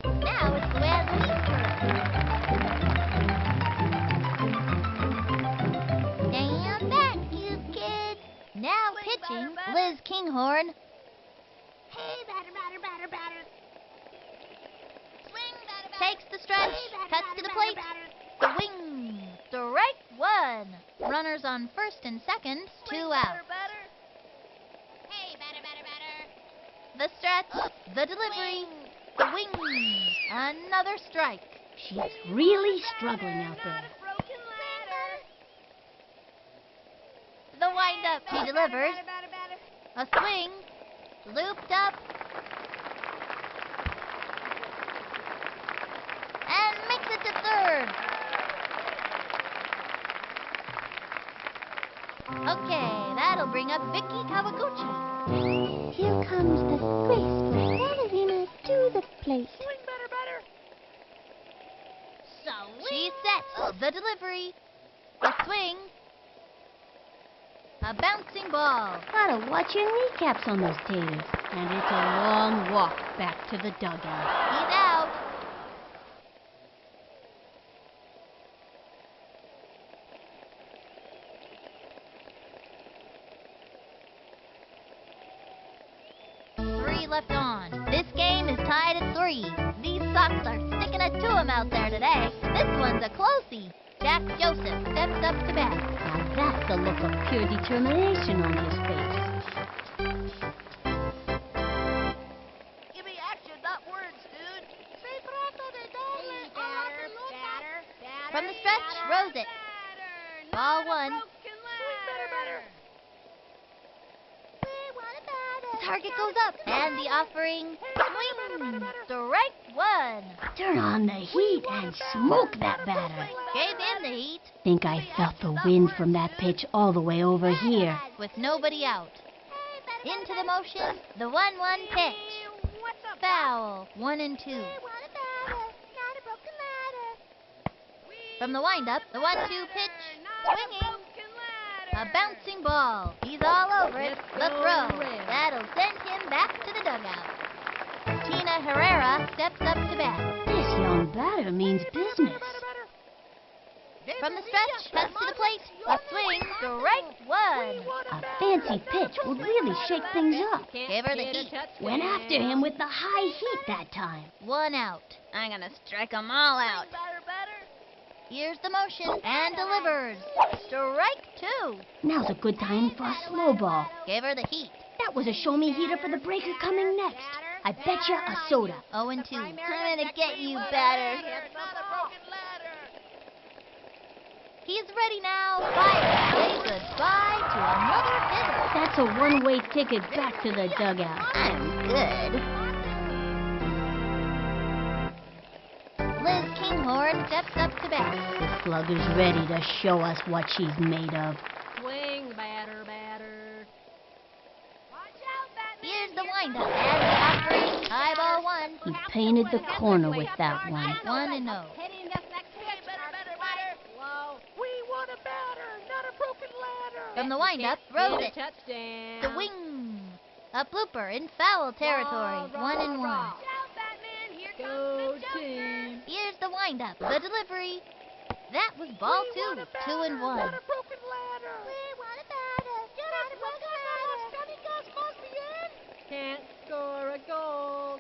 Now it's Luann's turn. Stand back, you kids. Now Swing, pitching, batter, batter. Liz Kinghorn. Hey, batter, batter, batter, batter. Swing, batter, batter. Takes the stretch, Hey, batter, cuts batter, to the batter, plate. batter. Swing. Strike 1. Runners on first and second, 2 Swing, out. batter, batter. Hey, batter, batter, batter. The stretch, the delivery, Swing. the wing. Another strike. She's really struggling out there. Not a broken ladder. The windup, she delivers. Batter, batter, batter. A swing, looped up, and makes it to third. Okay, that'll bring up Vicky Kawaguchi. Here comes the graceful ballerina to the plate. Swing better, better. She's set. The delivery. A swing. A bouncing ball. Gotta watch your kneecaps on those taters. And it's a long walk back to the dugout. He's out. Three left on. This game is tied at 3. These Sox are sticking it to him out there today. This one's a closey. Jack Joseph steps up to bat. Now that's the look of pure determination on his face. Give me action, not words, dude. From the stretch, throws it. Ball 1. Swing better, better. The target goes up. And the offering. Swing. Strike 1. Turn on the heat and smoke that batter. Gave in the heat Think I felt the wind from that pitch all the way over here. with nobody out. Into the motion. The 1-1 pitch. Foul. 1 and 2. From the windup, the 1-2 pitch. Swinging. A bouncing ball. He's all over it. The throw. That'll send him back to the dugout. Tina Herrera steps up to bat. This young batter means business. From the stretch, cuts to the plate. A swing. Strike 1. A fancy pitch would really shake things up. Gave her the heat. Went after him with the high heat that time. 1 out. I'm gonna strike 'em all out. Better, better. Here's the motion and delivers. Strike 2. Now's a good time for a slow ball. Gave her the heat. That was a show-me heater for the breaker coming next. I bet you a soda. 0 and 2. I'm gonna get you, batter. Not a broken ladder. He's ready now. Fire. Say goodbye to another hitter. That's a one-way ticket back to the dugout. I'm good. Liz Kinghorn steps up to bat. The slugger's ready to show us what she's made of. Swing, batter, batter. Here's the windup and the offering. High ball 1. He painted the corner with that one. 1 and 0. Hitting this next pitch. Better, better, better. Slow. We want a batter, not a broken ladder. From the windup, throws it. Touchdown. The wing. A blooper in foul territory. 1 and 1. Go team. Here's the windup. The delivery. That was ball 2. 2 and 1. Not a broken ladder. Can't score a goal.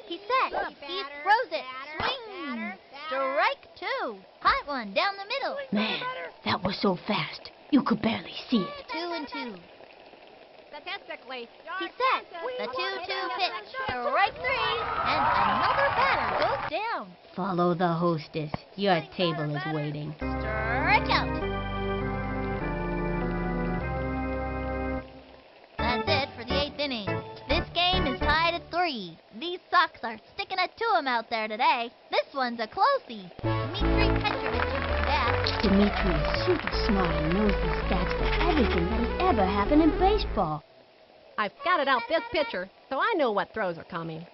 He's set. He throws it. Swing. Strike 2. Hot one down the middle. Man, that was so fast. You could barely see it. 2 and 2. Statistically, He's set. The 2-2 pitch. Strike 3. And another batter goes down. Follow the hostess. Your table is waiting. Strike out. That's it for the 8th inning. This game is tied at 3. These Sox are sticking it to him out there today. This one's a closey. Dmitry Petrovich is the bat. Dimitri is super smart and knows the stats for everything that has ever happened in baseball. I've scouted out this pitcher, so I know what throws are coming.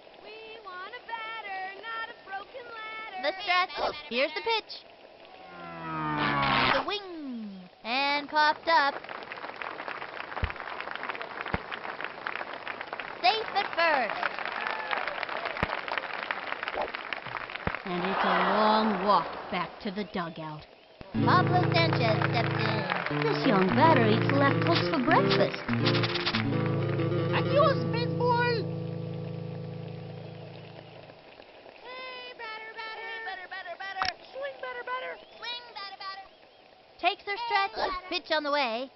The stretch. Here's the pitch. The wing. And popped up. Safe at first. And it's a long walk back to the dugout. Pablo Sanchez steps in. This young batter eats left hooks for breakfast. Adios, baseball. Takes her stretch. Pitch on the way.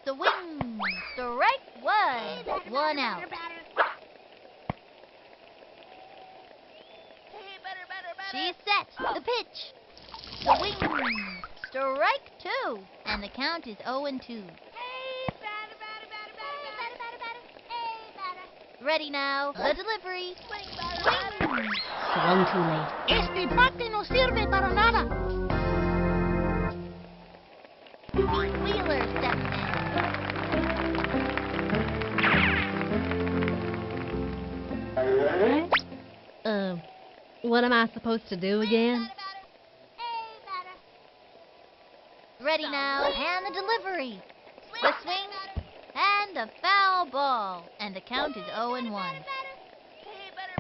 The wing. Strike 1. 1 out. She's set. The pitch. The wing. Strike 2. And the count is 0 and 2. Ready now. The delivery. Swing. Swung too late. Este bate no sirve para nada. Pete Wheeler steps in. What am I supposed to do again? Ready now, and the delivery. The swing, and a foul ball. And the count is 0-1. Hey, better.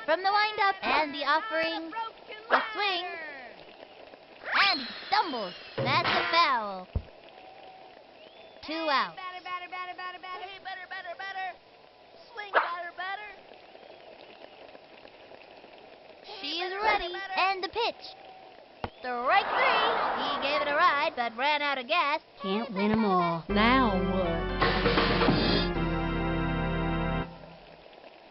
From the wind-up, and the offering. The swing, and he stumbles. That's a foul. 2 out. Hey, better. Swing better. She is ready, and the pitch. Strike 3. He gave it a ride, but ran out of gas. Can't win 'em all. Now what?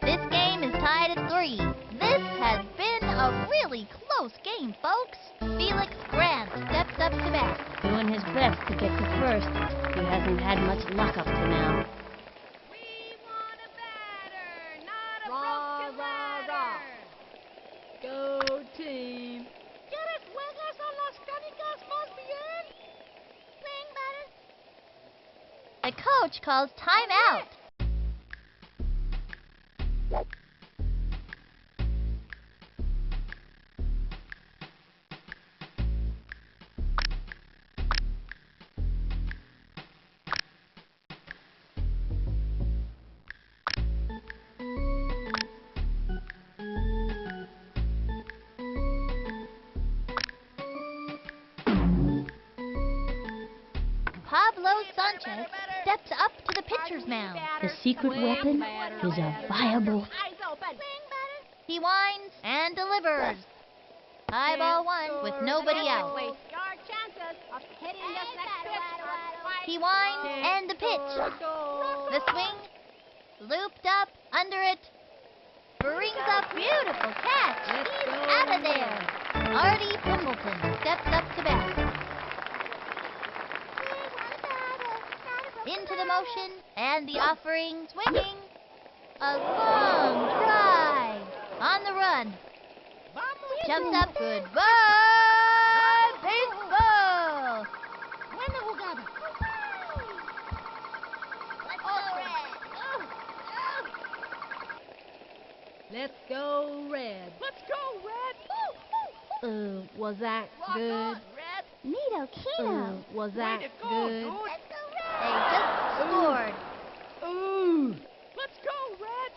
This game is tied at 3. This has been a really close game, folks. Felix Grant steps up to bat. Doing his best to get to first. He hasn't had much luck up to now. We want a batter, not a Rah, broken rah, ladder. rah. Go team. ¿Quieres juegas a las canicas más bien? Swing batter. The coach calls timeout. Pablo Sanchez steps up to the pitcher's mound. The secret weapon is a viable... Eyes open. He winds and delivers. High ball 1 with nobody out. Your chances of hitting this next pitch are quite He winds and the pitch. The swing, looped up, under it, brings a beautiful catch. He's out of there. Artie Pimbleton steps up to bat. Into the motion, and the offering, swinging. A long drive. On the run. Jumps up, goodbye, baseball. Let's go red. Let's go, Red. Was that Rock good? on, Red. Neato Kino. Was Way that to go, good? dude. They just scored. Ooh. Let's go, Red.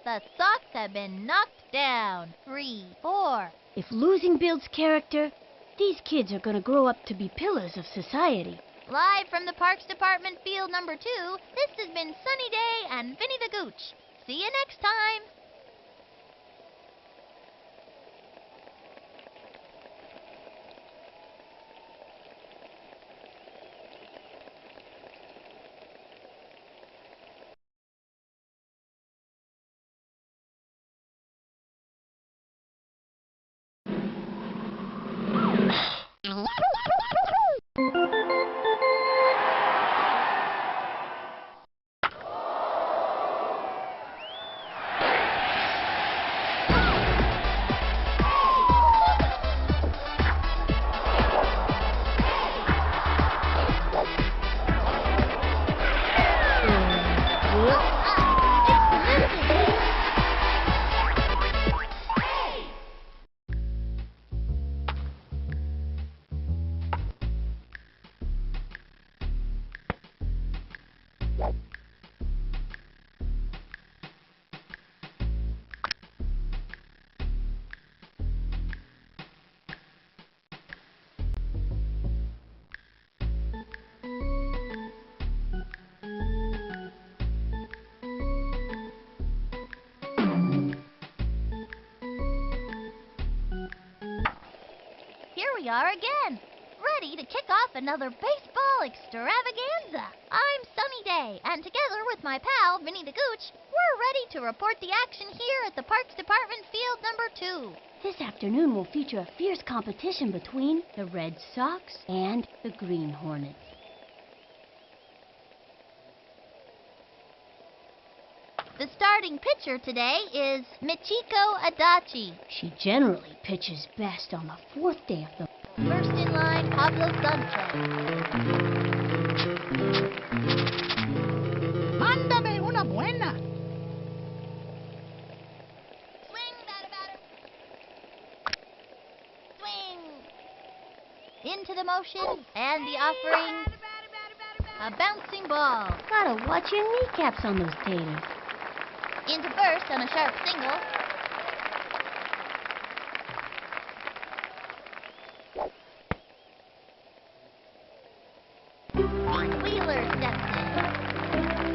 The Sox have been knocked down. 3-4. If losing builds character, these kids are gonna grow up to be pillars of society. Live from the Parks Department field number 2, this has been Sunny Day and Vinny the Gooch. See you next time. Here we are again, ready to kick off another baseball extravaganza. I'm Sunny Day, and together with my pal, Vinny the Gooch, we're ready to report the action here at the Parks Department field number 2. This afternoon will feature a fierce competition between the Red Sox and the Green Hornets. The starting pitcher today is Michiko Adachi. She generally pitches best on the 4th day of the... First in line, Pablo Sanchez. Mándame una buena. Swing, batter, batter. Swing. Into the motion and the offering. A bouncing ball. Gotta watch your kneecaps on those taters. Into first on a sharp single. Wheeler steps in.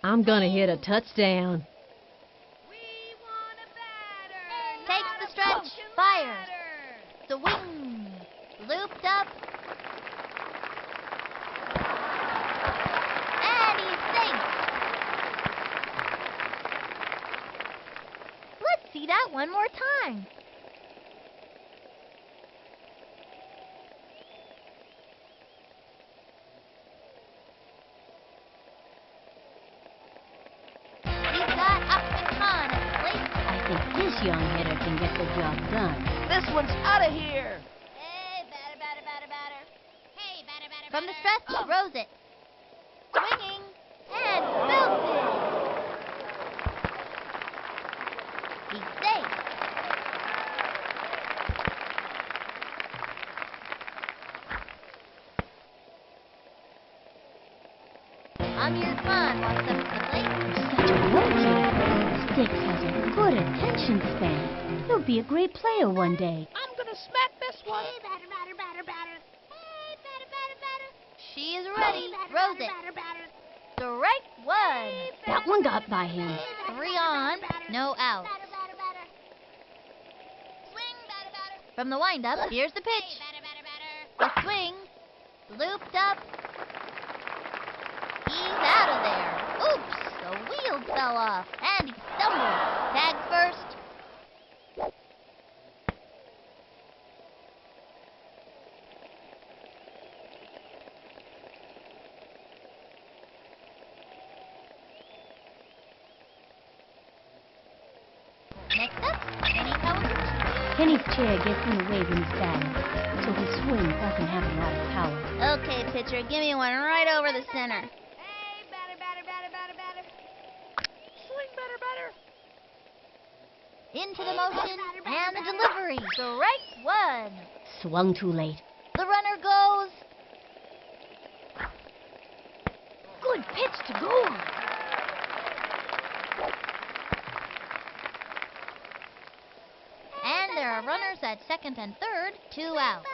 I'm gonna hit a touchdown. Takes the stretch. Fires. Swing. Looped up. And he sinks. Let's see that one more time. He's got Upton Khan at the plate. I think this young hitter can get the job done. This one's out of here. Hey, batter, batter, batter, batter. Hey, batter, batter, From the batter. stretch, throws it. Swinging and belted. He's safe. Amir Khan walks up to the plate. Such a rookie. Sticks has a good attention span. He'll be a great player one day. I'm gonna smack this one. Hey, batter, batter, batter, batter. Hey, batter, batter, batter. She is ready. Throws it. Batter, batter. Strike one. That one got by him. 3 on, no out. Batter, batter, batter. Swing, batter, batter. From the windup, here's the pitch. Hey, batter, batter, batter. The swing. Looped up. He's out of there. Oops, the wheel fell off. And he stumbled. Tags first. Next up, Kenny Coward. Kenny's chair gets in the way when he's batting, so his swing doesn't have a lot of power. Okay, pitcher, give me one right over the center. Hey, batter, batter, batter, batter, batter. Swing, batter, batter. Into the motion and the delivery. Strike one. Swung too late. The runner goes. Good pitch to go on. And there are runners at second and third, 2 outs.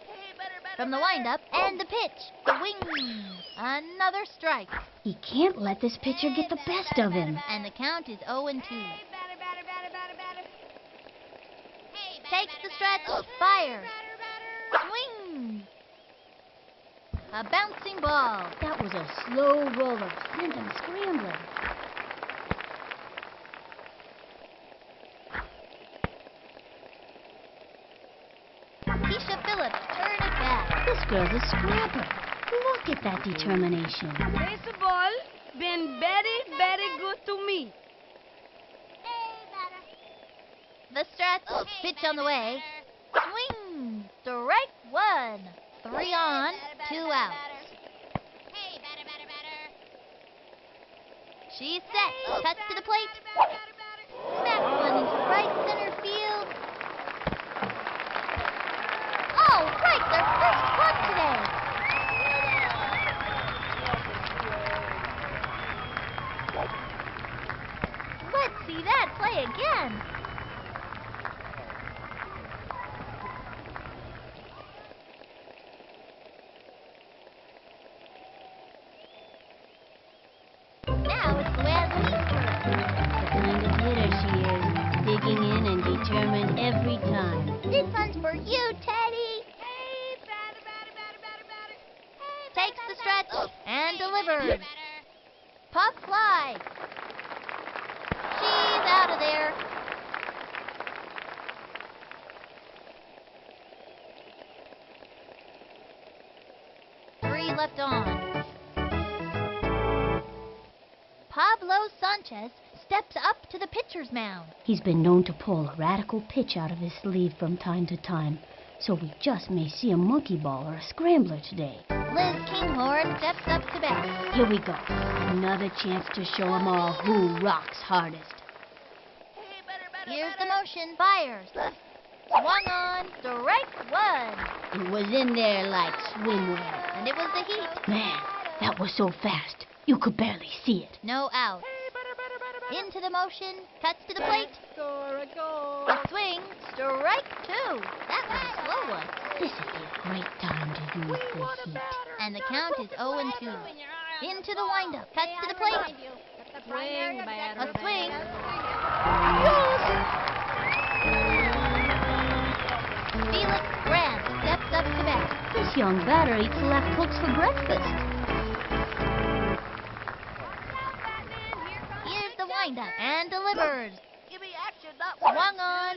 Hey, batter, batter. From the windup and the pitch. Swing. Another strike. He can't let this pitcher get the best of him. And the count is 0 and 2. Hey, batter, batter, batter, batter, batter. Hey, batter, Takes batter, the stretch. batter. Fires. Batter, batter. Swing. A bouncing ball. That was a slow roller, sent him scrambling. Keisha Phillips turn it back. This girl's a scrapper. Look at that determination. Baseball been very, very good to me. Hey, batter. The stretch. Hey, Pitch on the batter, way. batter. Swing. Strike one. 3 on, Batter, 2 batter, outs. batter. Hey, batter, batter, batter. She's set. Cuts to the plate. Batter, batter, batter. Smack one into right center field. All right, their first run today. Let's see that play again. Now it's Luann Leesburg. The kind of hitter she is, digging in and determined every time. This one's for you, Teddy. Hey, batter, batter, batter, batter, batter. Hey, Takes the stretch and Hey, delivers. batter. Pop fly. She's out of there. Three left on. Pablo Sanchez steps up to the pitcher's mound. He's been known to pull a radical pitch out of his sleeve from time to time, so we just may see a monkey ball or a scrambler today. Liz Kinghorn steps up to bat. Here we go. Another chance to show 'em all who rocks hardest. Hey, better, Here's the better. motion. Fires. Swung on. Strike one. It was in there like swimwear. And it was the heat. Man, that was so fast, you could barely see it. No out. Into the motion. Cuts to the plate. Score a goal. A swing. Strike two. That was a slow one. This would be a great time to use the heat. And the count is 0-2. Into the windup. Cuts to the plate. Swing, batter, A swing. Felix Grant steps up to bat. This young batter eats left hooks for breakfast. Here's the windup and delivers. Give me action, not Swung on.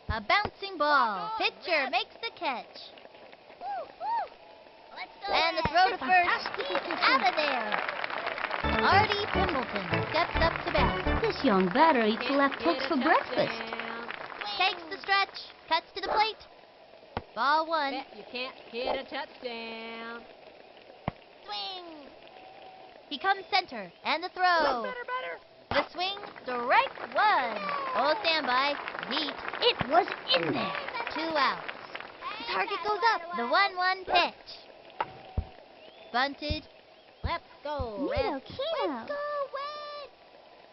A bouncing ball. Pitcher makes the catch. And the throw to first. Out of there. Artie Pimbleton steps up to bat. This young batter eats left hooks for breakfast. Takes the stretch. Cuts to the plate. Ball one. Bet you can't hit a touchdown. Swing. He comes center. And the throw. The swing. Strike one. Oh, standby. Heat. It was in there. 2 outs. The target goes up. The 1-1 pitch. Bunted. Let's go, Neato Red.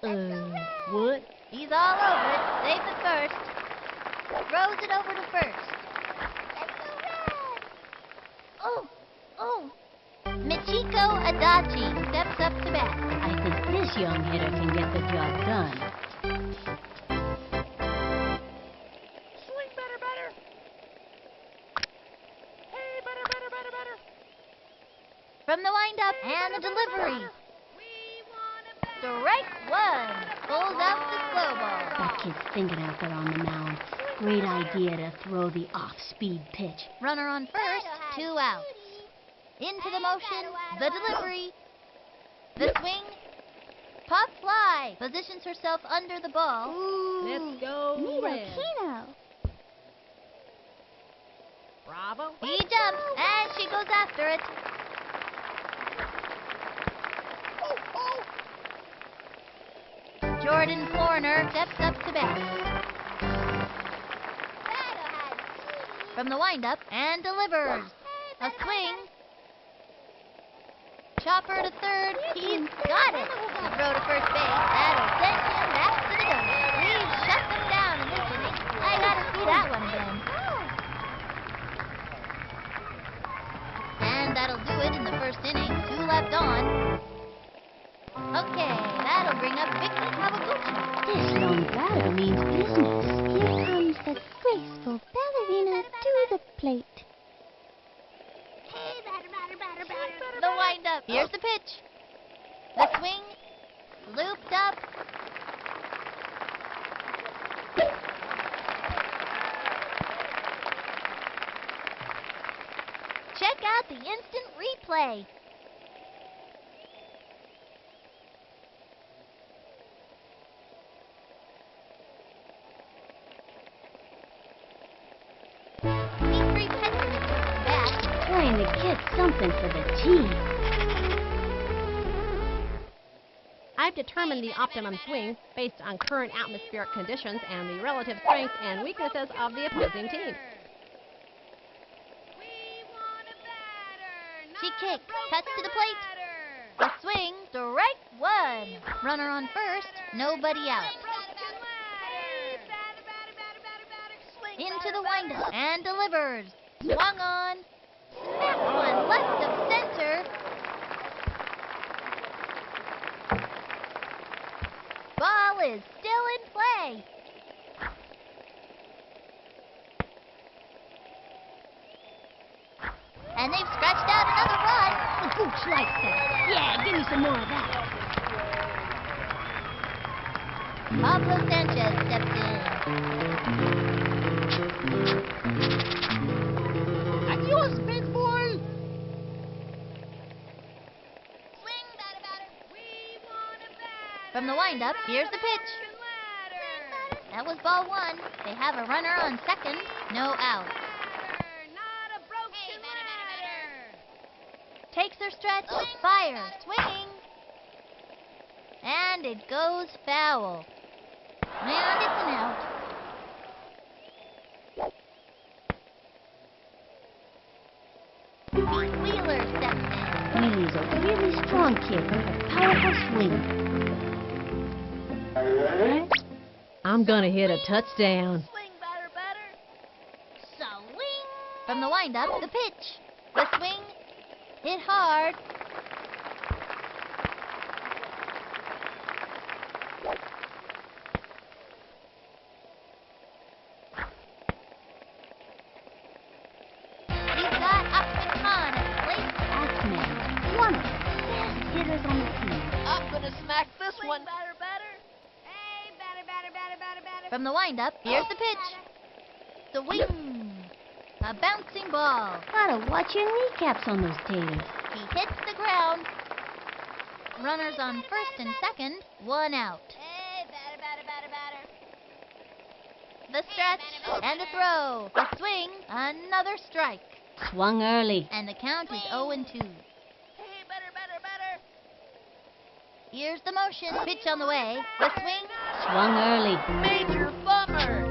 Kino. What? He's all over it. Saves it first. Throws it over to first. Oh. Michiko Adachi steps up to bat. I think this young hitter can get the job done. Swing, better. Hey, better. From the windup and the delivery. Strike one. Pulls out the slow ball. That kid's thinking out there on the mound. Great idea to throw the off-speed pitch. Runner on first. 2 outs. Into the motion. The delivery. The swing. Pop fly. Positions herself under the ball. Let's go, Neato Red. Kino. Bravo. He jumps and she goes after it. Jordan Corner steps up to bat. From the windup and delivers. A swing. Chopper to third. He's got it. The throw to first base. That'll send him back to the dugout. We've shut them down in this inning. I gotta see that one again. And that'll do it in the first inning. 2 left on. Okay, that'll bring up Vicky Kawaguchi. This young batter means business. Here comes the graceful ballerina to the plate. The windup. Here's the pitch. The swing. Looped up. Check out the instant replay. Petrie Petrovich back. Trying to get something for the team. I've determined the optimum swing based on current atmospheric conditions and the relative strengths and weaknesses of the opposing team. She kicks, cuts to the plate. The swing, strike one. Runner on first, nobody out. Into the windup and delivers. Swung on. That one left of center. Ball is still in play. And they've scratched out another run. The Gooch likes that. Yeah, give me some more of that. Pablo Sanchez steps in. Adios, big boy. Swing, batter. From the windup, here's the pitch. That was ball one. They have a runner on second. No out. Not a broken ladder. Takes their stretch. Fire. Swinging. And it goes foul. And it's an out. Pete Wheeler steps in. Wheelie's a really strong kid with a powerful swing. I'm gonna hit a touchdown. Swing, batter. Swing. From the windup, the pitch. The swing. Hit hard. We've got Ahmed Khan at the plate. Axman, one of the best hitters on the team. I'm gonna smack this Swing, one. batter. Hey, batter. From the windup, here's the pitch. Swing. A bouncing ball. Gotta watch your kneecaps on those taters. He hits the ground. Runners on first and second. One out. Hey, batter. The stretch and the throw. The swing. Another strike. Swung early. And the count is 0-2. Hey, batter. Here's the motion. Pitch on the way. The swing. Swung early. Major bummer.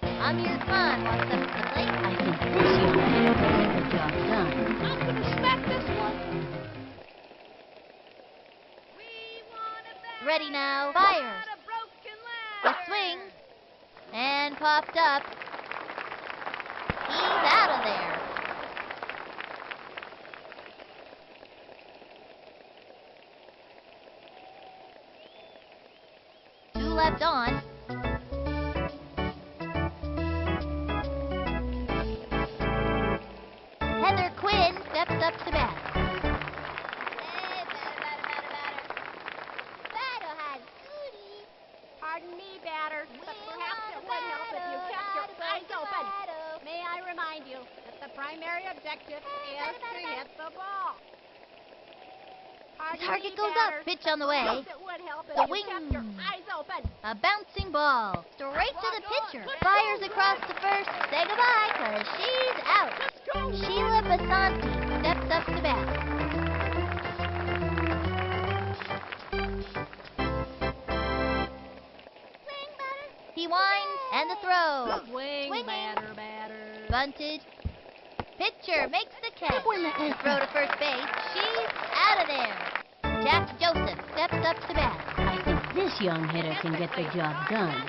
Amir Khan walks up to the plate. I think this young hitter can get the job done. I'm gonna smack this one. We want a batter. Ready now. Fires. Not a broken The ladder. swing. And popped up. He's out of there. Two left on. Heather Quinn steps up to bat. Hey, batter. Batter has duty. Pardon me, batter, but perhaps it would help if you kept your eyes open. May I remind you that the primary objective is to hit the ball. Pardon Target me, goes batter, up. Pitch on the way. perhaps it would help if The you kept your wing. eyes open. A bouncing ball. Straight to the pitcher. Fires across the first. Say goodbye, 'cause she's out. Sheila Basanti steps up to bat. He winds and the throw. Swing, Swinging. batter. Bunted. Pitcher makes the catch. Throw to first base. She's out of there. Jack Joseph steps up to bat. I think this young hitter can get the job done.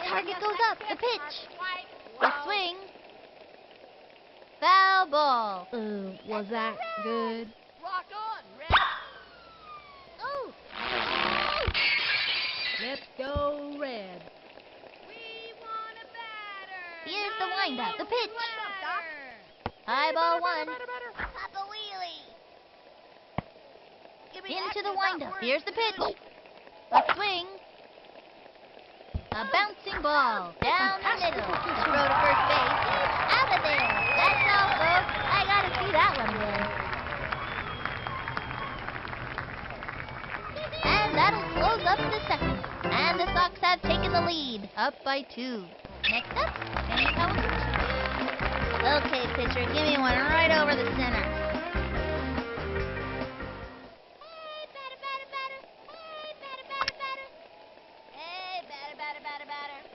Target goes up. The pitch. The swing. Foul ball. Was that good? Rock on, Red. Ooh. Let's go, Red. We want a batter. Here's the windup. The pitch. What's up, Doc? High ball one. Papa Wheelie. Give me Into that the about windup. where Here's the it's pitch. A swing. A bouncing ball. Down the middle. Throw to first base. He's out of there. That's all, folks. I gotta see that one again. And that'll close up the second. And the Sox have taken the lead. Up by 2. Next up, Kenny Powers. Okay, pitcher. Give me one right over the center.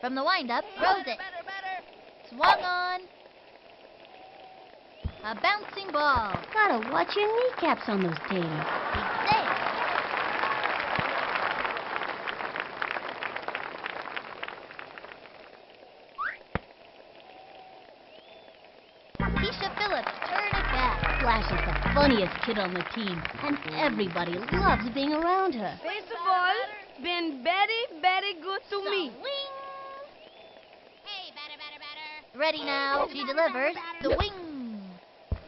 From the windup, throws it. Batter. Swung on. A bouncing ball. Gotta watch your kneecaps on those taters. He's safe. Keisha Phillips, turn it back. Flash is the funniest kid on the team, and everybody loves being around her. First of all, been very good to me. Hey, batter. Ready now. She delivers. The wing.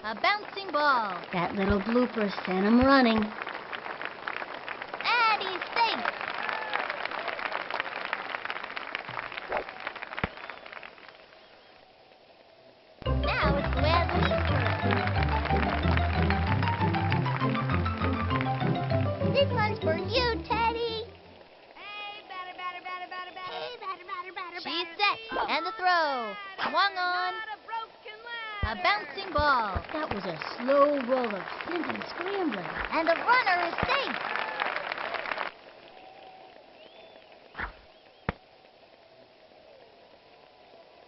A bouncing ball. That little blooper sent him running. And he's safe. Now it's Luann Louise. and the throw. Swung on. Not a broken A ladder. bouncing ball. That was a slow roller, spinning, scrambling. And the runner is safe.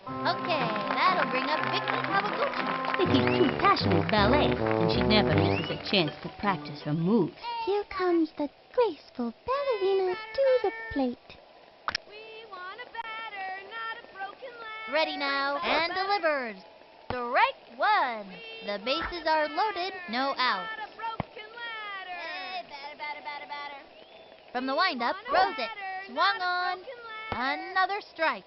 Okay, that'll bring up Vicky Kawaguchi. Vicky's too passionate ballet, and she never misses a chance to practice her moves. Here comes the graceful ballerina to the plate. We want a batter, not a broken ladder. Ready now, and delivers. Strike one. The bases are loaded, no out. Not a broken ladder. Hey, batter, batter, batter, batter. From the windup, throws it. Swung on. Another strike.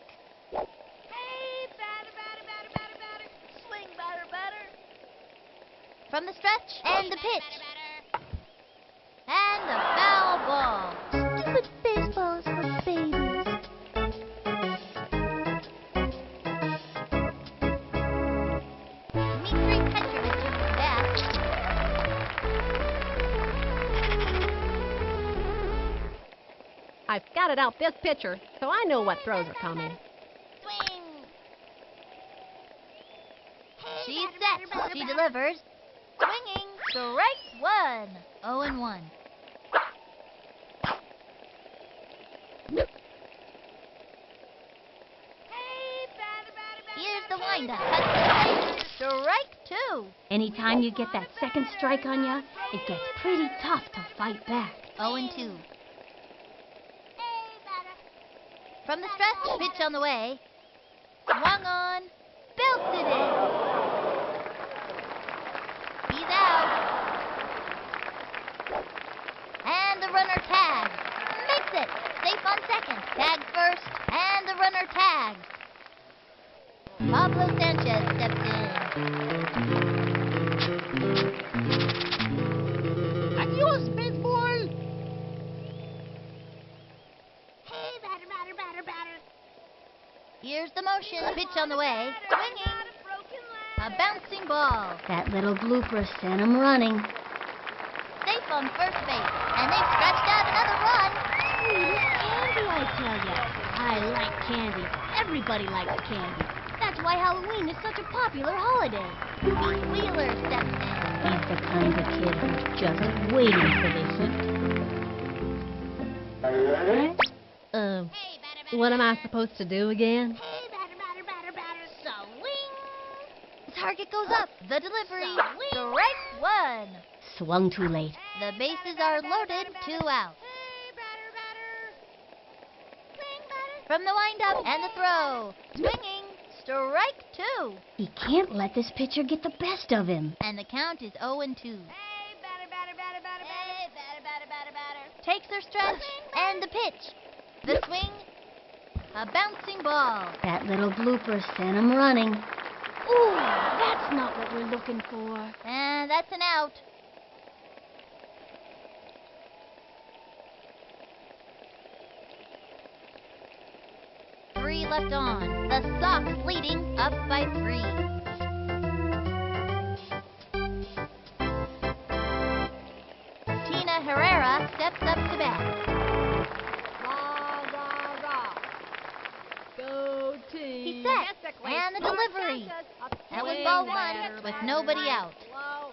Hey, batter, batter, batter, batter, batter. Swing, batter, batter. From the stretch, and the pitch. And a foul ball. Stupid baseballs for babies. Dmitri Petrovich is back. I've scouted out this pitcher, so I know what throws are coming. Swing. She's set. She delivers. Swinging. Strike one. 0-1. Hey, batter, batter, batter. Here's the windup. Cuts the plate. Strike two. Anytime you get that second strike on ya, it gets pretty tough to fight back. 0-2. Hey, batter. From the stretch, pitch on the way. Swung on. Belted it. He's out. And the runner tags. Makes it. Safe on second. Tags first. And the runner tags. Pablo Sanchez steps in. Adios, baseball. Hey, batter, batter, batter, batter. Here's the motion. Pitch on the way. Swinging. Not a broken ladder. A bouncing ball. That little blooper sent him running. Safe on first base. And they've scratched out another run. Candy, I tell ya. I like candy. Everybody likes candy. That's why Halloween is such a popular holiday. Pete Wheeler steps in. He's the kind of kid who's just waiting for this. Hey, batter, batter. What am I supposed to do again? Hey, batter, batter, batter, batter. The target goes up. The delivery. Strike one. Swung too late. The bases are loaded. 2 out. Hey, batter, batter. Swing, batter. From the windup and the throw. Swinging. Strike two. He can't let this pitcher get the best of him. And the count is 0-2. Hey, batter, batter, batter, batter, Hey, batter. batter, batter, batter, batter. Takes her stretch and the pitch. The swing. A bouncing ball. That little blooper sent him running. Ooh, that's not what we're looking for. And that's an out. Three left on. The Sox leading up by 3. Tina Herrera steps up to bat. Rah, rah, rah. Go team. He's set. And the delivery. That was ball one with nobody out. Slow.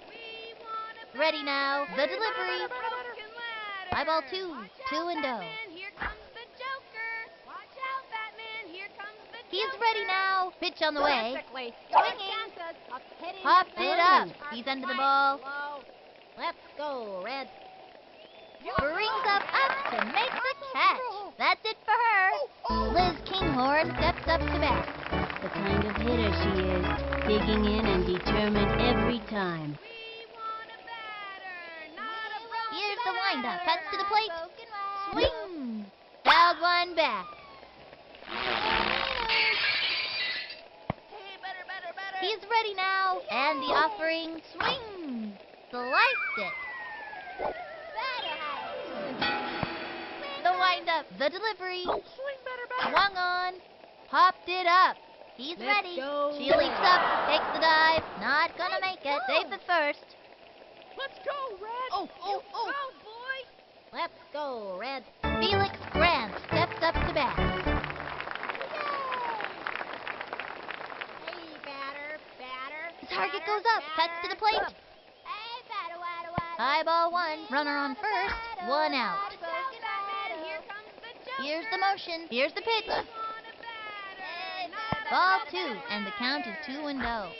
We want a Ready now. The delivery. broken ladder. High ball 2. Watch 2 out, and 0. Batman, here comes the Joker. Watch out, Batman, here comes the He's Joker. ready now. Pitch on the way. Perfectly. Swinging. Chances of hitting Popped the it ball. up. He's under the ball. Slow. Let's go, Red. Brings up to make the catch. That's it for her. Liz Kinghorn steps up to bat. The kind of hitter she is, digging in and determined every time. We want a batter, not a broken Here's the windup. Cuts to the plate. Broken ladder. Swing. Fouled one back. Hey, batter, batter, batter. He's ready now. And the offering. Swing. Sliced it. The windup. The delivery. Swing, batter, batter. Swung on. Popped it up. He's Let's ready. go. She leaps up. Takes the dive. Not gonna make it. Save the first. Let's go, Red. Oh, oh, oh. boy. Let's go, Red. Felix Grant steps up to bat. target goes up, cuts to the plate. High ball one, runner on first, one out. Here's the motion, here's the pitch. Ball two, and the count is 2-0.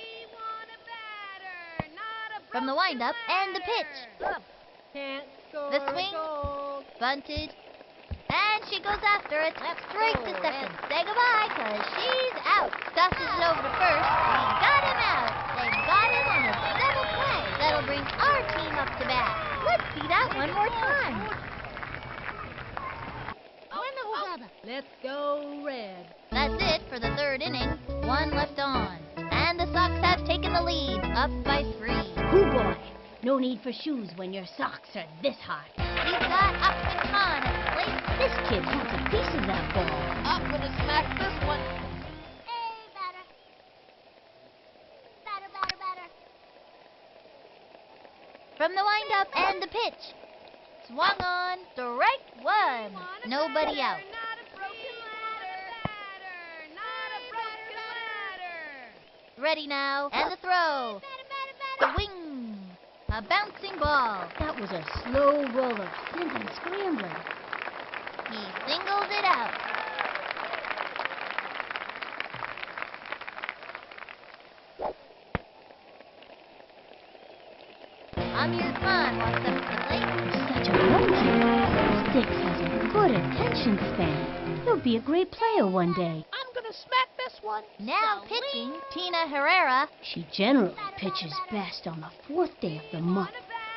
From the windup and the pitch. Can't score The swing. goals. Bunted. And she goes after it. Straight to second. Say goodbye, 'cause she's out. Tosses it over to first. We got him out. They got him on a double play. That'll bring our team up to bat. Let's see that one more time. Let's go red. That's it for the third inning. One left on. And the Sox have taken the lead, up by 3. Hoo boy! No need for shoes when your socks are this hot. We've got Ahmed Khan at the plate. This kid wants a piece of that ball. I'm gonna smack this one. From the windup and the pitch. Swung on, strike one. Nobody out. Ready now, and the throw. Swing. A bouncing ball. That was a slow roller, sending scrambling. He singles it out. Amir Khan walks up to the plate. Such a young kid. Sticks has a good attention span. He'll be a great player one day. I'm gonna smack this one. Now pitching, Tina Herrera. She generally pitches best on the 4th day of the month,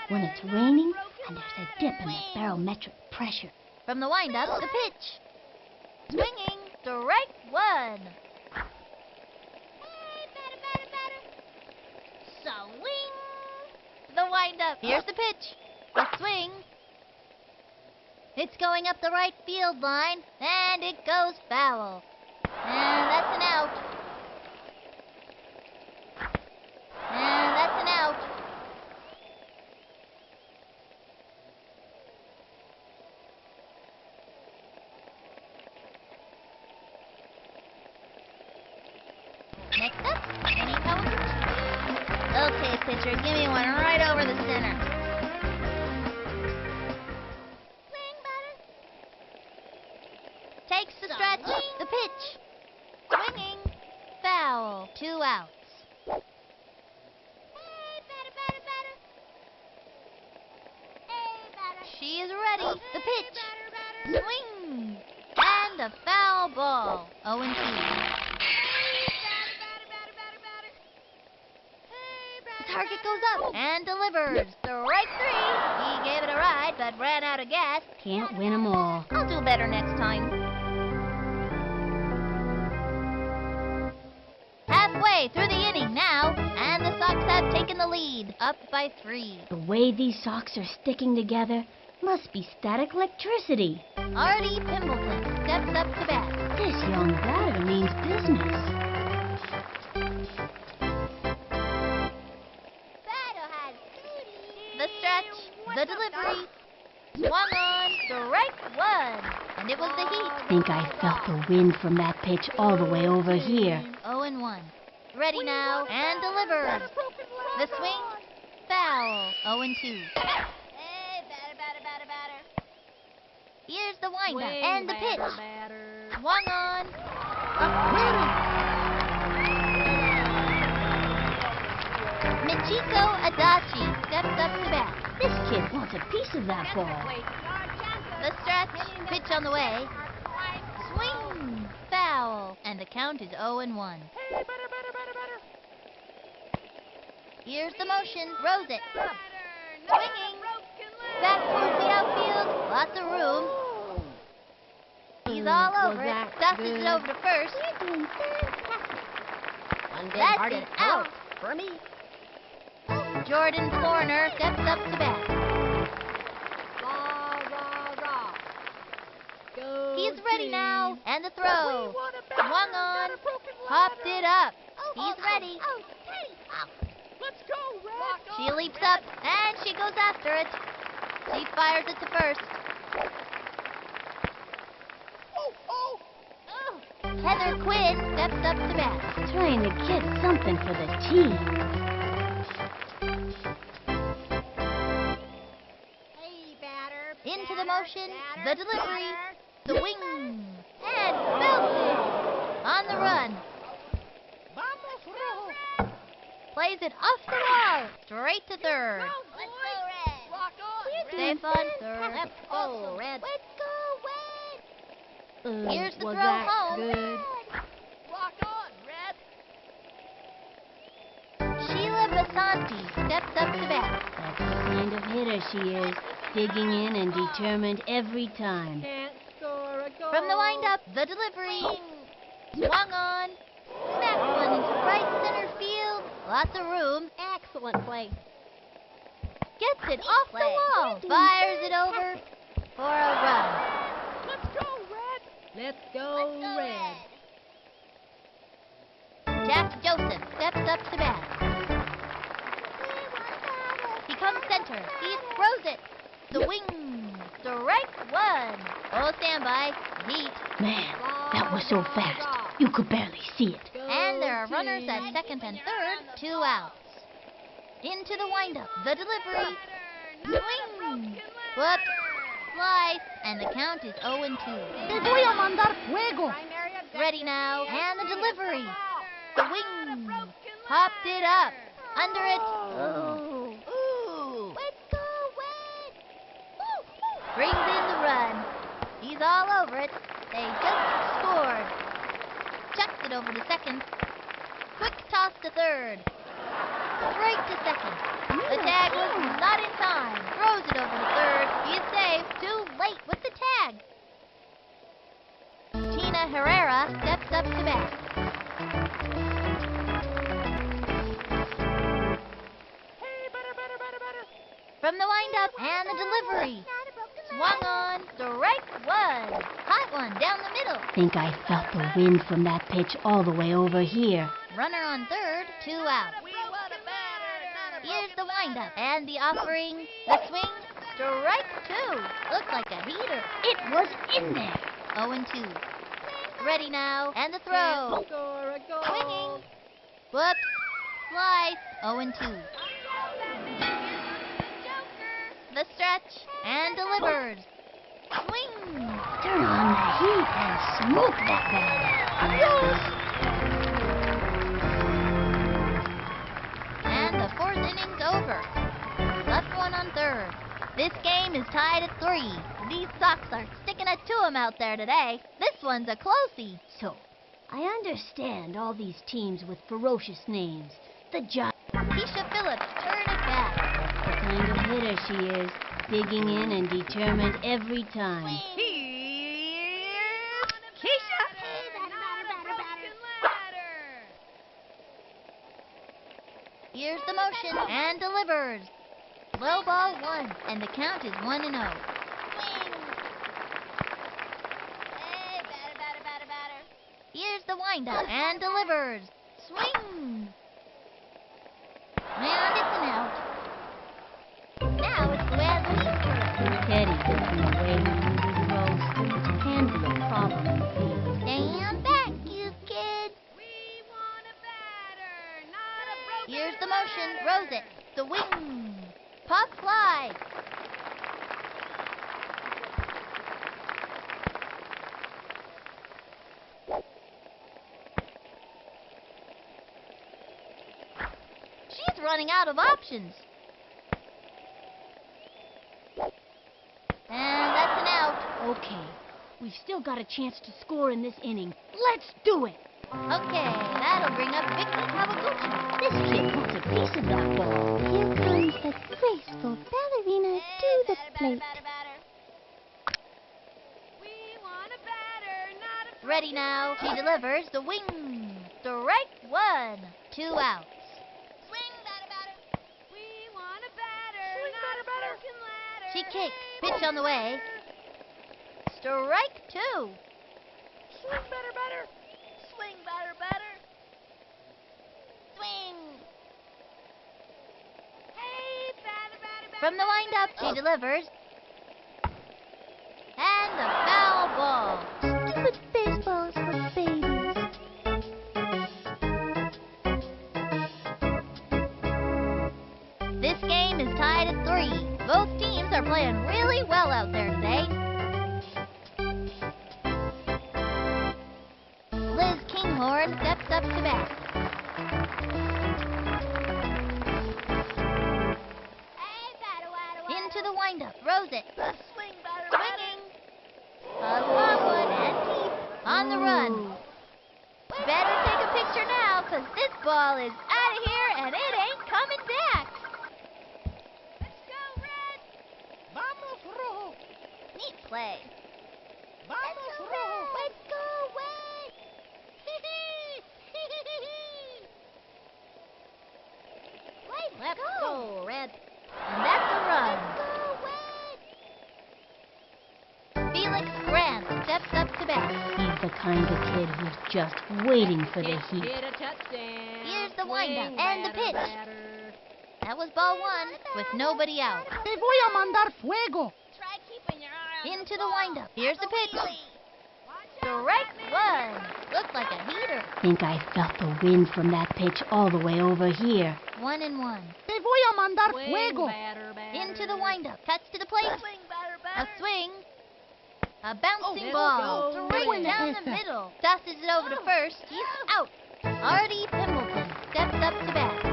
when it's raining and there's a dip in the barometric pressure. From the windup, the pitch. Swinging, strike one. Swing. The windup. Here's the pitch. The swing. It's going up the right field line, and it goes foul. And that's an out. And that's an out. Next up, Kenny Cohen. Okay, pitcher, give me one right over the center. Takes the stretch, the pitch. Swinging, foul, 2 outs. She is ready, the pitch. Swing, and a foul ball, 0-2. The target goes up and delivers. Strike 3. He gave it a ride, but ran out of gas. Can't win 'em all. I'll do better next time. Halfway through the inning now, and the Sox have taken the lead, up by 3. The way these socks are sticking together must be static electricity. Artie Pimbleton steps up to bat. This young batter means business. The stretch, the delivery, swung on, strike 1, and it was the heat. Think I felt the wind from that pitch all the way over here. 0-1. Ready now, and delivers. The swing, foul, 0-2. Here's the windup and the pitch. Swung on. Michiko Adachi steps up to bat. This kid wants a piece of that ball. The stretch, pitch on the way. Swing, foul, and the count is 0-1. Here's the motion, throws it. Swinging, back towards the outfield, lots of room. He's all over it, tosses it over to first. That's it, out. For me. Jordan Foreigner steps up to bat. Rah, rah, rah. Go He's ready team. now, and the throw. Swung on, popped it up. He's ready. Let's go, Red. She leaps up, and she goes after it. She fires it to first. Oh, oh. Heather Quinn steps up to bat. Trying to get something for the team. Hey, batter. Into batter, the motion, batter, the delivery, batter. swing, and belted. On the run, Vamos, Rojo. plays it off the wall, straight to third. Let's go, Red. Rock on, Red. Safe on third. Let's go, Red. Here's the was throw that home. good? Rock on, Red. Sheila Basanti steps up to bat. That's the kind of hitter she is. Digging in and determined every time. Can't score a goal. From the windup, the delivery, swung on, smacked one into right center field. Lots of room. Excellent play. Gets it off the wall. Fires it over for a run. Let's go, Red. Let's go, Red. Jack Joseph steps up to bat. He comes center. He throws it. Swing. Strike one. Oh, standby. Heat. Man, that was so fast. You could barely see it. And there are runners at second and third. 2 outs. Into the windup. The delivery. Swing. Whoops. Slice. And the count is 0-2. Primary objective Ready now. is And the to delivery. foul. Swing. Popped it up. Under it. Ooh. Brings in the run. He's all over it. They just scored. Chucks it over to second. Quick toss to third. Straight to second. The tag was not in time. Throws it over to third. He is safe. Too late with the tag. Tina Herrera steps up to bat. Hey, batter. From the windup and the delivery. Swung on. Strike one. Hot one down the middle. Think I felt the wind from that pitch all the way over here. Runner on third. 2 outs. We want a batter, not a Here's the broken windup and the offering. The swing. Strike two. Looks like a heater. It was in there. 0-2. Ready now. And the Can't throw. score a goal. Swinging. Whoops. Slice. 0-2. The stretch. And delivers. Swing. Turn on the heat and smoke that batter. And the 4th inning's over. Left one on third. This game is tied at 3. These Sox are sticking it to 'em out there today. This one's a closey. So, I understand all these teams with ferocious names. The Giants, Keisha Phillips, turn it back. the kind of hitter she is. Digging in and determined every time. Here's Keisha. Here's the motion and delivers. Low ball 1, and the count is 1-0. Here's the windup and delivers. Swing. And it's an out. Now it's Gladly's turn. Teddy, the way he throws, can be a problem in the field. Stand back, you kids. We want a batter, not a broken Here's the motion. Throws it. Swing. Pop fly. She's running out of options. And that's an out. Okay, we've still got a chance to score in this inning. Let's do it! Okay, that'll bring up Vicky Kawaguchi. This kid wants a piece of that ball. Here comes the graceful ballerina to the plate. We want a batter, not a Ready now. She delivers the wing. Strike one. 2 outs. We want a batter, not a broken ladder. She kicks. Pitch on the way. Strike 2. Swing, batter. Swing, batter. Swing. Hey, batter. From the windup, she delivers. And a foul ball. Stupid baseballs for babies. are playing really well out there today. Liz Kinghorn steps up to bat. Into the windup, throws it. Swing, batter, batter. Swinging. A long one and deep on the run. Better take a picture now, 'cause this ball is out of here and it ain't coming back. Let's go, Red! Vamos, rojo. Neat play. Vamos, rojo. Let's go, Red! Let's go, Red. And that's a run. Felix Grant steps up to bat. He's the kind of kid who's just waiting for the heat. Hit a touchdown. Here's the windup Swing, and the batter, pitch. batter. That was ball one with nobody out. Te voy a mandar fuego. Try keeping your eye on Into the the ball. windup. Here's the pitch. Watch out, Strike Batman. one. Looks like a heater. Think I felt the wind from that pitch all the way over here. 1-1. Te voy a mandar Swing, fuego. batter, batter. Into the windup. Cuts to the plate. Swing, batter, A batter. swing. A bouncing let's ball. go. Straight Buena down the esa. middle. Tosses it over to first. He's out. Artie Pimbleton steps up to bat.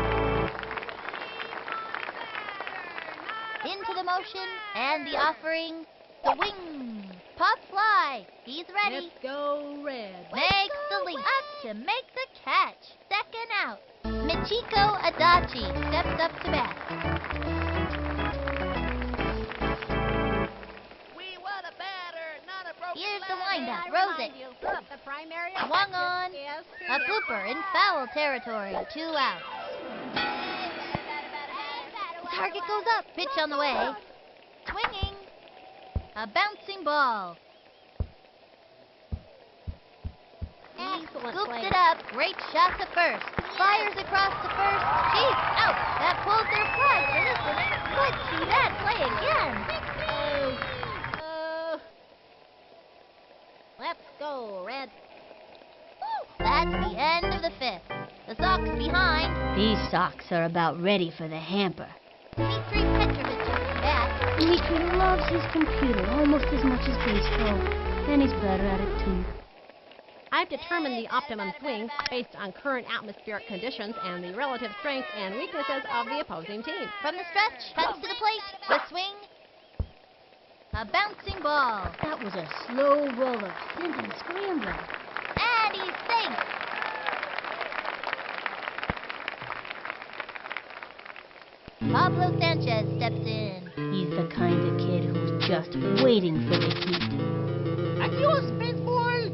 Into the motion and the offering. The wing. Pop fly. He's ready. Let's go, Red. Makes the leap up to make the catch. Second out. Michiko Adachi steps up to bat. We want a batter, not a broken Here's the ladder. windup. I Throws remind it. you that the primary Swung objective on. is to A blooper in foul territory. 2 outs. Target goes up. Pitch on the way. Swinging. A bouncing ball. Excellent Scoops play. it up. Great shot to first. Fires across to first. She's out. That pulls their flag for this inning. Let's see that play again. Let's go, Red. That's the end of the fifth. The Sox behind. These Sox are about ready for the hamper. Dmitry Petrovich is back. Dmitri loves his computer almost as much as baseball, and he's better at it too. I've determined the optimum swing based on current atmospheric conditions and the relative strengths and weaknesses of the opposing team. From the stretch, cuts to the plate. The swing. A bouncing ball. That was a slow roller, sending scrambling. And he's safe. Pablo Sanchez steps in. He's the kind of kid who's just waiting for the heat. Adios, baseball.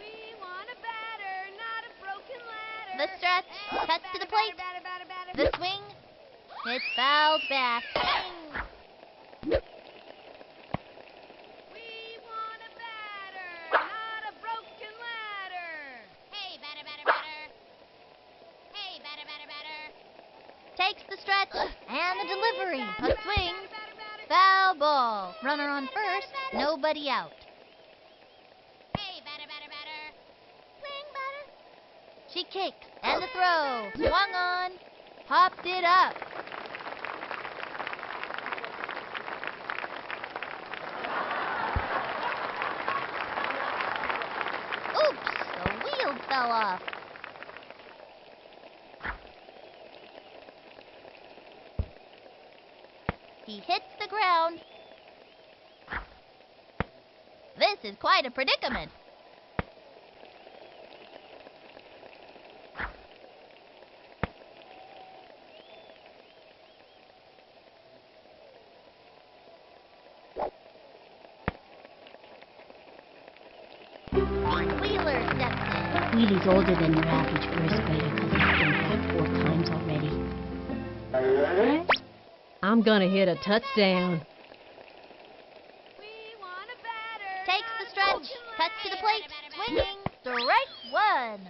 We want a batter, not a broken ladder. The stretch, cuts to the plate. Batter, batter, batter, The swing. It's fouled back. We want a batter, not a broken ladder. Hey, batter, batter, batter. Hey, batter, batter, batter. Takes the stretch and the delivery. A swing. Batter, batter. Foul ball. Runner on first. Nobody out. Hey, batter, batter, batter. Swing, batter. She kicks. And the throw. Swung on. Popped it up. Oops! The wheel fell off. He hits the ground. This is quite a predicament. Wheeler steps in. Wheelie's older than your average first grader because he's been back 4 times already. I'm gonna hit a touchdown. We want a batter. Takes the not a stretch. broken Cuts to the plate. ladder. Swinging. Strike one.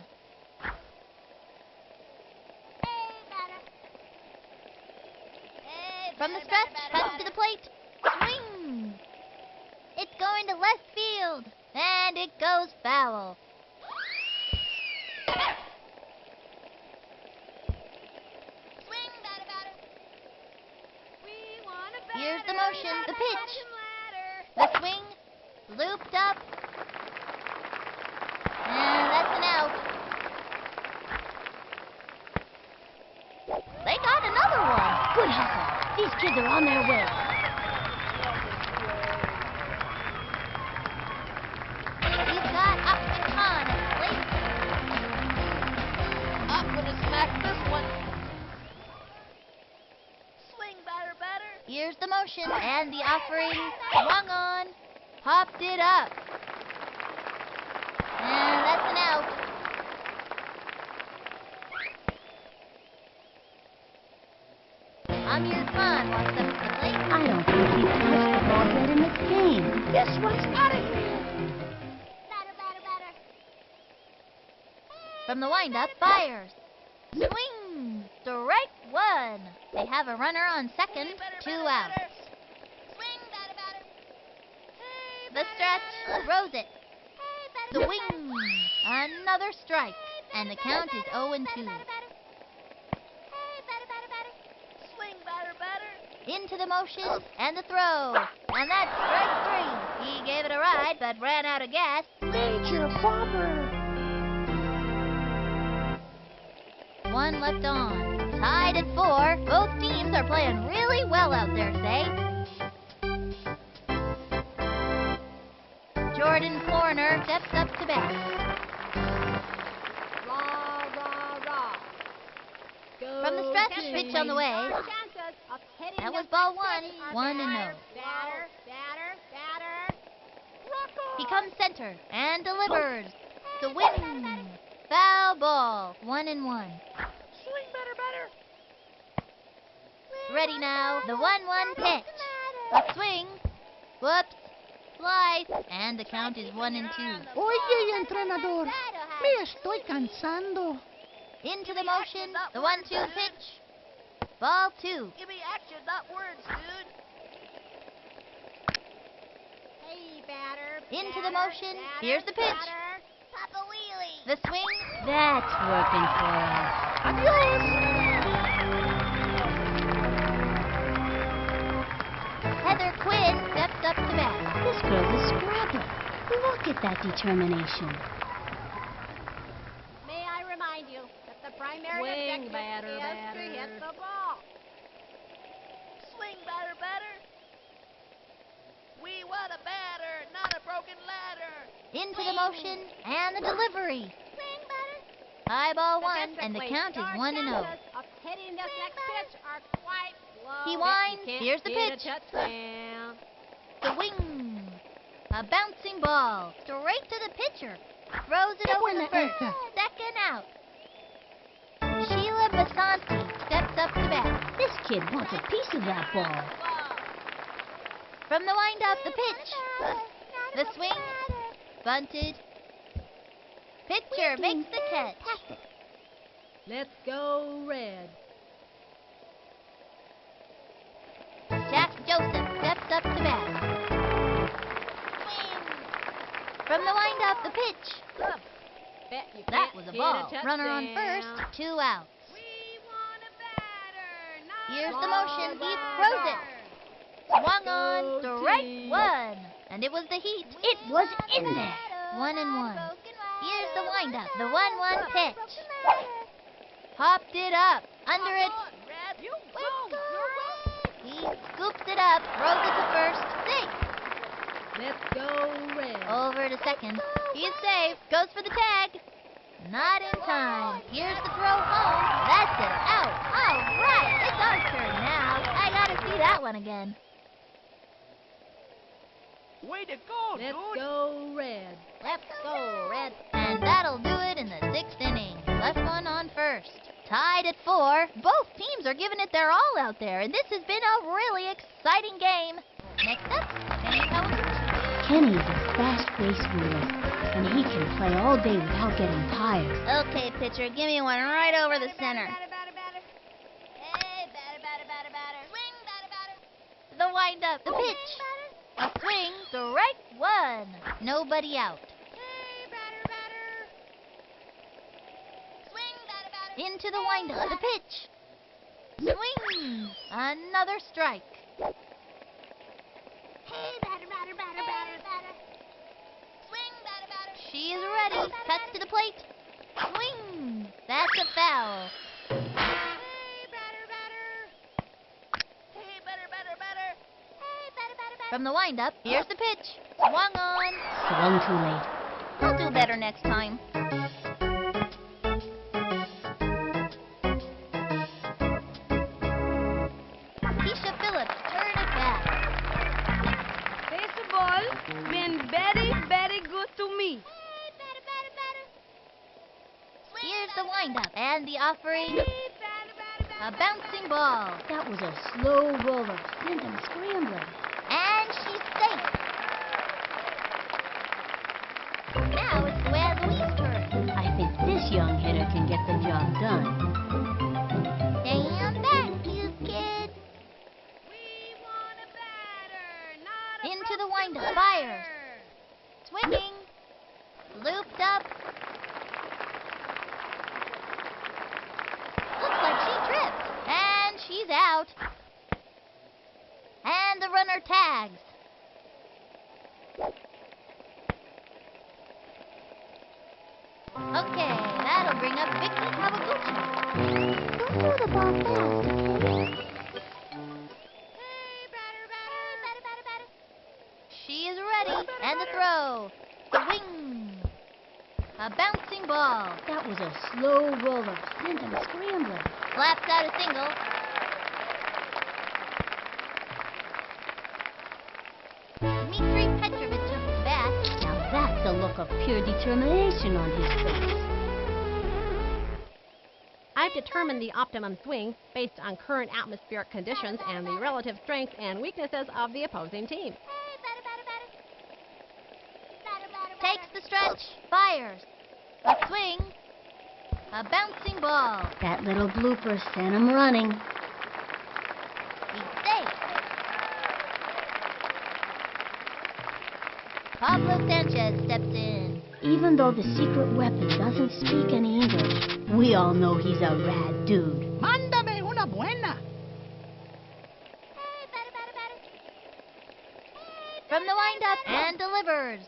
From the stretch. Cuts to the plate. Swing. It's going to left field. And it goes foul. Swing, batter, batter. motion, the pitch. The swing, looped up. And that's an out. They got another one. Good hustle. These kids are on their way. He's got Optimus Con at the plate. I'm gonna smack this one. Swing, batter, batter. Here's the motion, and the offering swung on, popped it up. And that's an out. Amir Khan walks up to the plate. I don't think he touched the ball yet in this game. This one's out of here. From the windup, fires. Swing! Strike one. They have a runner on second, two outs. Swing, batter, batter. The stretch, throws it. Swing! Another strike. And the count is 0-2. Swing, batter, batter. Into the motion, and the throw. And that's strike three. He gave it a ride, but ran out of gas. Major bummer. One left on. Tied at 4. Both teams are playing really well out there today. Jordan Florner steps up to bat. Rah, rah, rah. Go From the stretch, team. pitch on the way. Chances of hitting That was this ball next one. pitch are 1-0. Batter, batter, batter. He comes center and delivers. The win. Foul ball. 1-1. Swing, batter, batter. Ready now. The 1-1 pitch. A swing. Whoops. Slice. And the count is 1-2. Oye, entrenador. Me estoy cansando. Into the motion. The 1-2 pitch. Ball 2. Give me action, not words, dude. Hey, batter. Into the batter, motion. batter, Here's the pitch. batter. Papa Wheelie. The swing. That's working for us. Heather Quinn steps up to bat. This girl's a scrapper. Look at that determination. May I remind you that the primary Swing, objective batter, is to batter. hit the ball. Swing, batter, batter. We want a batter, not a broken ladder. Into the motion and the delivery. High ball 1, and the Statistically, count is your 1-0. chances of hitting this next pitch are quite low. He winds. Can't Here's the get pitch. a touchdown. The wing. A bouncing ball. Straight to the pitcher. Throws it over the first. Second out. Sheila Basanti steps up to bat. This kid wants a piece of that ball. From the windup, the pitch. The swing. Bunted. Pitcher makes the catch. Let's go, Red. Jack Joseph steps up to bat. From the windup, the pitch. Bet you That can't was a get ball. touchdown. Runner on first, 2 outs. We want a batter, not Here's a the motion. He batter. throws it. Swung on, Go strike team. 1. And it was the heat. It was in there. 1-1. Here's the windup. The 1-1 pitch. Popped it up. Under it. Red, you He scoops it up. Throws it to first. Safe. Let's go, Red. Over to second. He's safe. Goes for the tag. Not in time. Here's the throw home. That's it. Out. All right. It's our turn now. I gotta see that one again. Way to go, Let's dude. go, Red. Let's go, Red. And that'll do it in the 6th inning. Left one on first. Tied at 4. Both teams are giving it their all out there, and this has been a really exciting game. Next up, Kenny Howard. Kenny's a fast base wheeler, and he can play all day without getting tired. Okay, pitcher, give me one right over the center. Batter, batter, batter. Hey, batter, batter, batter, batter. Swing, batter, batter. The windup, the pitch. A swing, strike 1. Nobody out. Hey, batter, batter. Swing, batter, batter. Into the windup, the pitch. Swing. Another strike. Hey, batter, batter, batter, batter, batter. Swing, batter, batter. She is ready. Cuts to the plate. Swing. That's a foul. Hey, batter, batter. Hey, batter, batter, batter. Hey, batter, batter, batter. From the windup, here's the pitch. Swung on. Swung too late. I'll do better next time. Keisha Phillips, turn it back. Baseball been very, very good to me. Hey, batter, batter, batter. Here's the windup and the offering. A bouncing ball. That was a slow roller, sent him scrambling. And she's safe. Now it's Luann Louise's turn. I think this young hitter can get the job done. Stand back, you kid. We want a batter, not a Into the broken windup. Fires. ladder. Swinging. Looped up. Looks like she tripped. And she's out. And the runner tags. Okay, that'll bring up Vicky Kawaguchi. Don't throw the ball fast, okay? Hey, batter, Batter, batter. batter, batter. She is ready. And the throw. Swing. A bouncing ball. That was a slow roller, sent him scrambling. Slaps out a single. Dmitry Petrovich up the bat. Now that's the look of pure determination on his face. I've determined the optimum swing based on current atmospheric conditions and the relative strengths and weaknesses of the opposing team. Hey, batter, batter, batter. Takes the stretch. Fires. A swing. A bouncing ball. That little blooper sent him running. He's safe. Pablo Sanchez steps in. Even though the secret weapon doesn't speak any English, we all know he's a rad dude. Mándame una buena. Hey, batter, batter, batter. From the windup and delivers.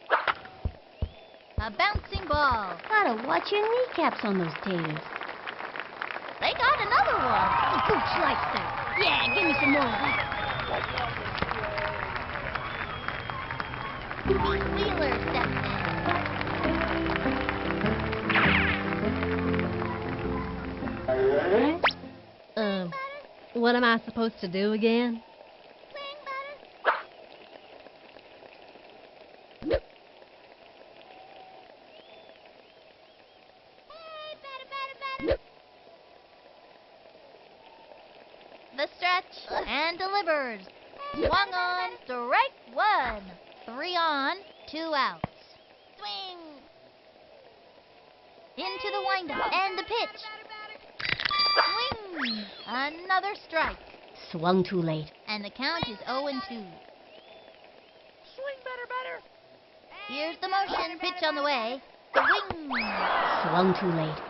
A bouncing ball. Gotta watch your kneecaps on those taters. They got another one. Gooch likes that. Yeah, give me some more of that. Pete Wheeler steps What am I supposed to do again? in. Swing, batter. Hey, batter, batter, batter. The stretch and delivers. Swung on. Strike one. 3 on, 2 outs. Swing. Into the windup and the pitch. Swing. Another strike. Swung too late. And the count is 0-2. Swing, batter, batter. Here's the motion. Pitch on the way. Swing. Swung too late.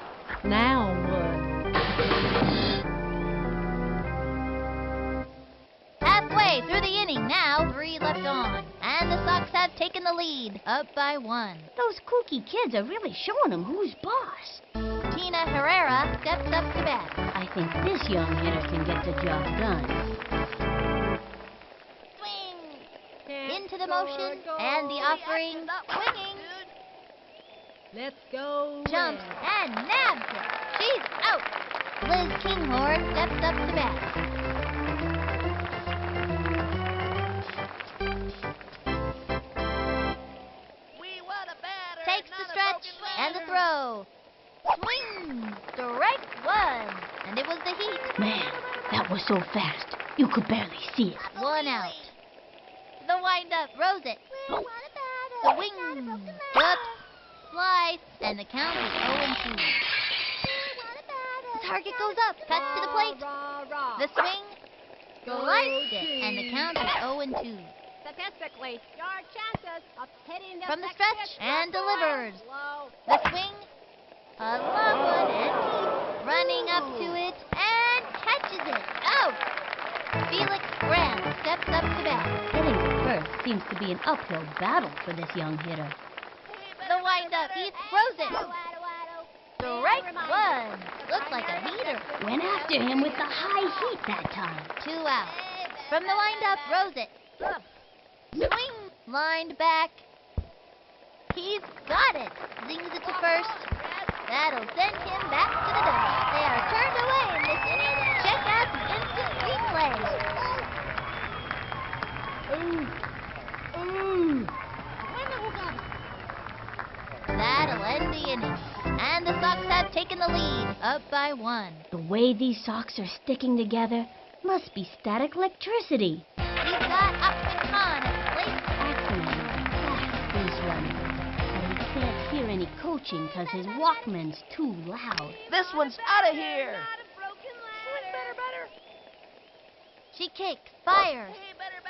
Now what? Halfway through the inning now. 3 left on. And the Sox have taken the lead. Up by 1. Those kooky kids are really showing him who's boss. Tina Herrera steps up to bat. I think this young hitter can get the job done. Swing. Into the motion and the offering. Swinging. Let's go. Jumps and nabs it. She's out. Liz Kinghorn steps up to bat. We want a batter. Takes the not a stretch broken and the ladder. throw. Swing. Strike one. And it was the Heat. Man, that was so fast. You could barely see it. 1 out. The windup. Rose it. We want a batter. Swing. Not a broken Good. ladder. Slice. And the count is 0-2. We want a batter. The target goes up. Cuts to the plate. Rah, rah. The swing. Go Sliced it. And the team. count is 0-2. Statistically, your chances of hitting the From the next stretch pitch and are delivers. low. The swing. A long one and deep. Running up to it and catches it. Out. Felix Grant steps up to bat. Getting to first seems to be an uphill battle for this young hitter. The windup. He throws it. Strike one. Looks like a heater. Went after him with the high heat that time. 2 out. From the windup, throws it. Swing. Lined back. He's got it. Zings it to first. That'll send him back to the double. They are turned away in this inning. Check out the instant replay. That'll end the inning. And the Sox have taken the lead, up by 1. The way these socks are sticking together must be static electricity. He's got Aquaman Khan at the plate. Aquaman is a fast base runner, but he can't hear any coaching because his Walkman's too loud. This one's out of here. She kicks, fires. Hey, better.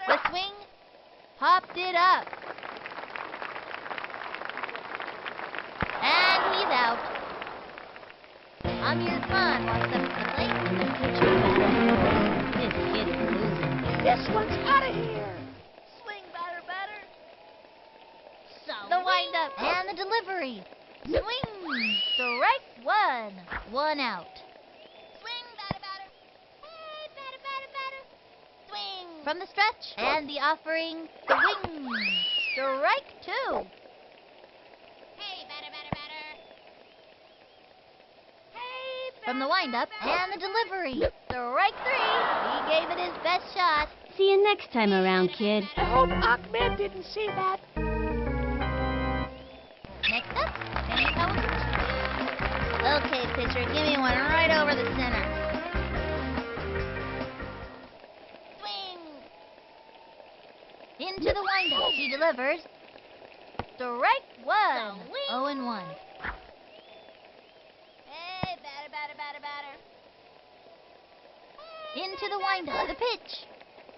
The swing, popped it up. And he's out. Amir Khan walks up to the plate. And the pitcher batter, this kid is losing. This one's out of here. Swing, batter. The windup and the delivery. Swing, strike one. 1 out. Swing, batter. Hey, batter. Swing. From the stretch and the offering. Swing, strike 2. Hey, batter. From the windup and the delivery. Strike 3. He gave it his best shot. See you next time around, kid. I hope Aquaman didn't see that. Next up, Benny Kawasaki. Okay, pitcher, give me one right over the center. Swing. Into the windup. He delivers. Strike 1. 0-1. Hey, batter. Into the windup. The pitch.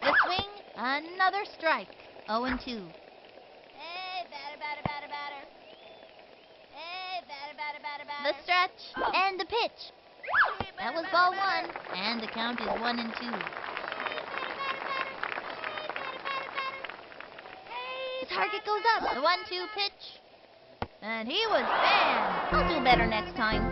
The swing. Another strike. 0-2. Hey, batter. Hey, batter. The stretch and the pitch. That was ball 1, and the count is 1-2. The target goes up. The 1-2 pitch. And he was banned. I'll do better next time.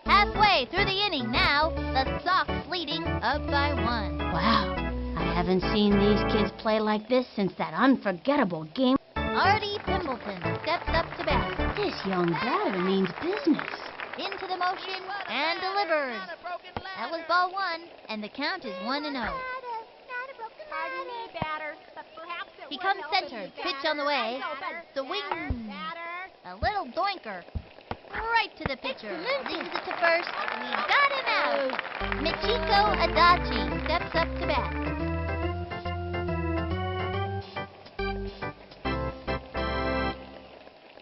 Halfway through the inning now, the Sox leading up by 1. Wow, I haven't seen these kids play like this since that unforgettable game. Artie Pimbleton steps up to bat. This young batter means business. Into the motion and delivers. That was ball 1, and the count is 1-0. Pardon me, batter, but perhaps it He would comes help if centered. you Pitch got on the your way. eyes open. Swing. Batter. A little doinker. Right to the pitcher. Leaves it to first. We got him out. Michiko Adachi steps up to bat.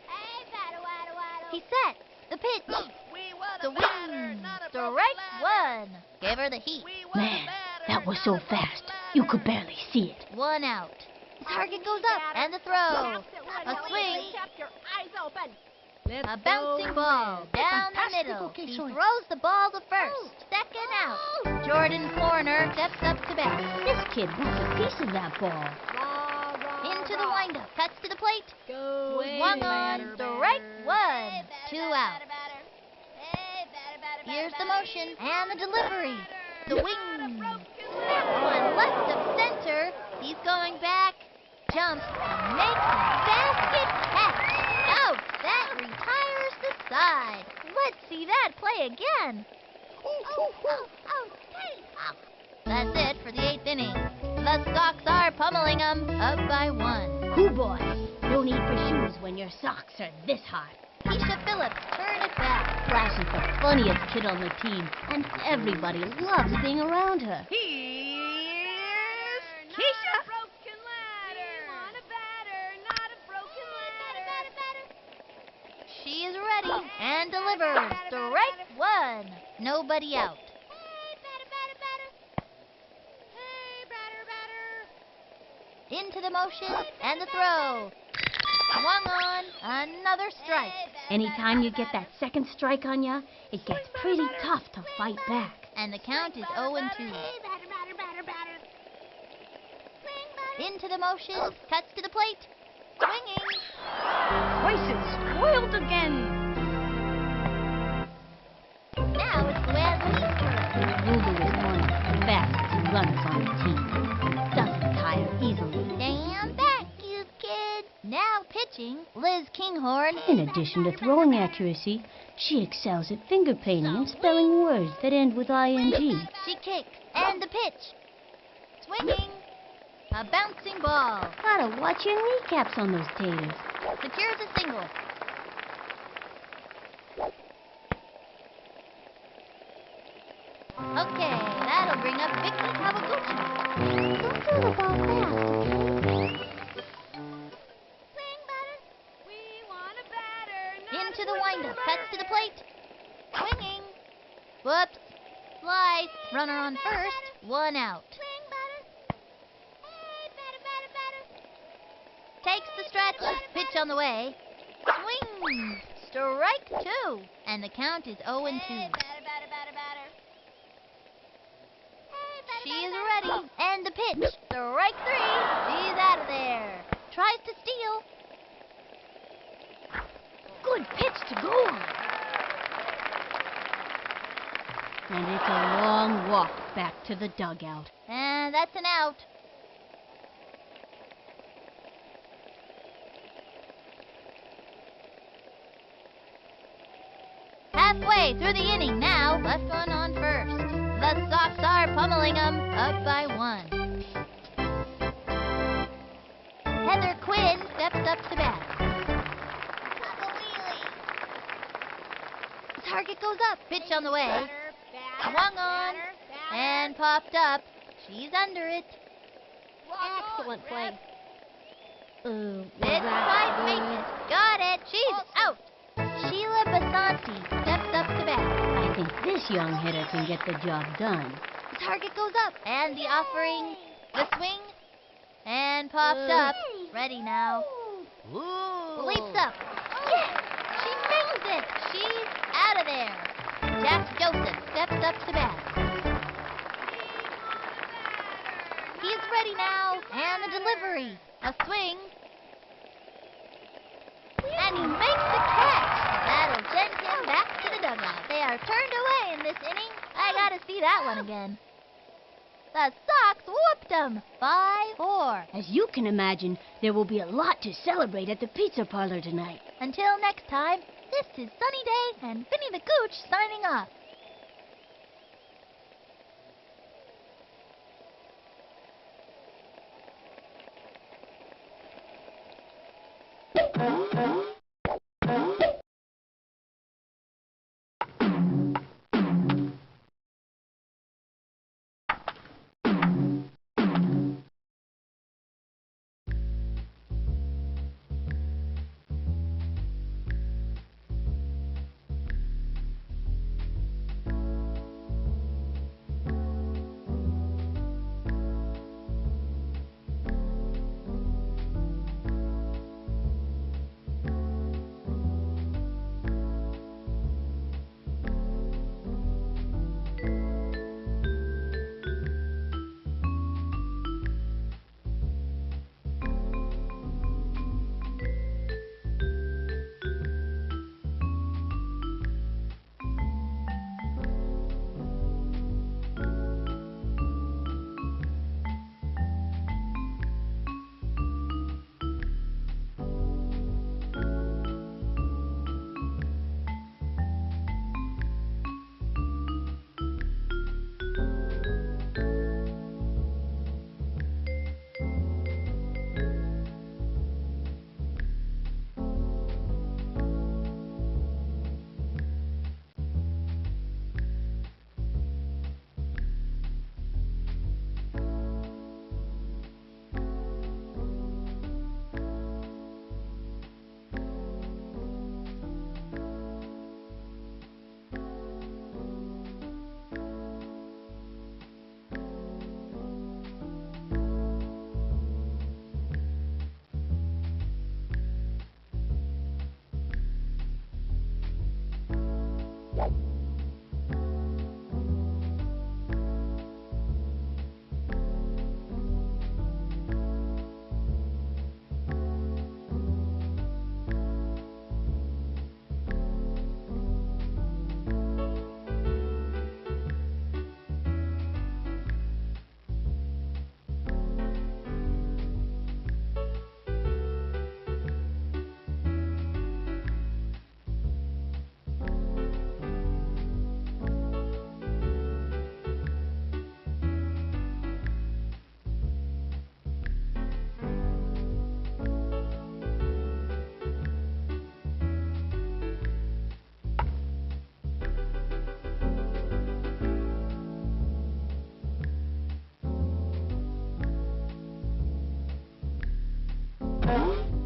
Hey, batter. He sets. The pitch. We want The a batter, wing. not a broken Strike ladder. 1. Give her the heat. We want a Man, batter, that was not so a broken fast. You could ladder. barely see it. 1 out. The target goes up, and the throw. Perhaps it would A help if swing. you kept your eyes open. A bouncing ball down the middle. He throws the ball to first. Second out. Jordan Corner steps up to bat. This kid wants a piece of that ball. Into the windup. Cuts to the plate. Go Swung on. Strike 1. 2 out. Hey, batter. Here's the motion and the delivery. Swing. That one left of center. He's going back. Jumps and makes a basket catch. Out. That retires the side. Let's see that play again. That's it for the 8th inning. The Sox are pummeling them up by 1. Hoo boy, no need for shoes when your socks are this hot. Keisha Phillips turn it back. Flash is the funniest kid on the team, and everybody loves being around her. Here's Not a broken ladder. We want a batter, not a broken ladder. She is ready and delivers. Strike 1. Nobody out. Hey, batter. Hey, batter. Into the motion and the throw. Swung on. Another strike. Anytime you get that second strike on ya, it gets pretty tough to fight back. And the count is 0-2. Hey, batter. Into the motion, cuts to the plate, swinging. Prices spoiled again. Now it's Luann's turn. Lulu is one of the fastest runners on the team. Doesn't tire easily. Stand back, you kids. Now pitching, Liz Kinghorn. In addition to throwing accuracy, she excels at finger painting and spelling words that end with ing. She kicks, and the pitch. Swinging. A bouncing ball. Gotta watch your kneecaps on those taters. Secures a single. Okay, that'll bring up Vicky Kawaguchi. Don't throw the ball fast, okay? Swing batter. We want a batter, not Into a the broken windup, cuts to the ladder. plate. Swinging. Whoops. Slice. Runner on first. One out. Swing batter. Hey, batter, batter, batter. Takes the stretch. Pitch on the way. Swing. Strike two. And the count is 0-2. Hey, batter, batter, batter, batter. Hey, batter, She batter, is batter. ready. And the pitch. Strike three. She's out of there. Tries to steal. Good pitch to go on. And it's a long walk back to the dugout. And that's an out. Halfway through the inning now. Left one on first. The Sox are pummeling them, up by one. Heather Quinn steps up to bat. The target goes up. Pitch on the way. Batter, batter, Swung on batter, batter. and popped up. She's under it. Excellent play. It's quite maintenance. Got it. She's out. Sheila Basanti steps up to bat. I think this young hitter can get the job done. The target goes up. And the offering. The swing. And popped up. Ready now. Ooh. Leaps up. Yes! She makes it. She's out of there. Jack Joseph steps up to bat. He's ready now. And the delivery. A swing. And he makes the catch. That'll send him back to the dugout. They are turned away in this inning. I gotta see that one again. The Sox whooped them 5-4. As you can imagine, there will be a lot to celebrate at the pizza parlor tonight. Until next time, this is Sunny Day and Finny the Gooch signing off. batter.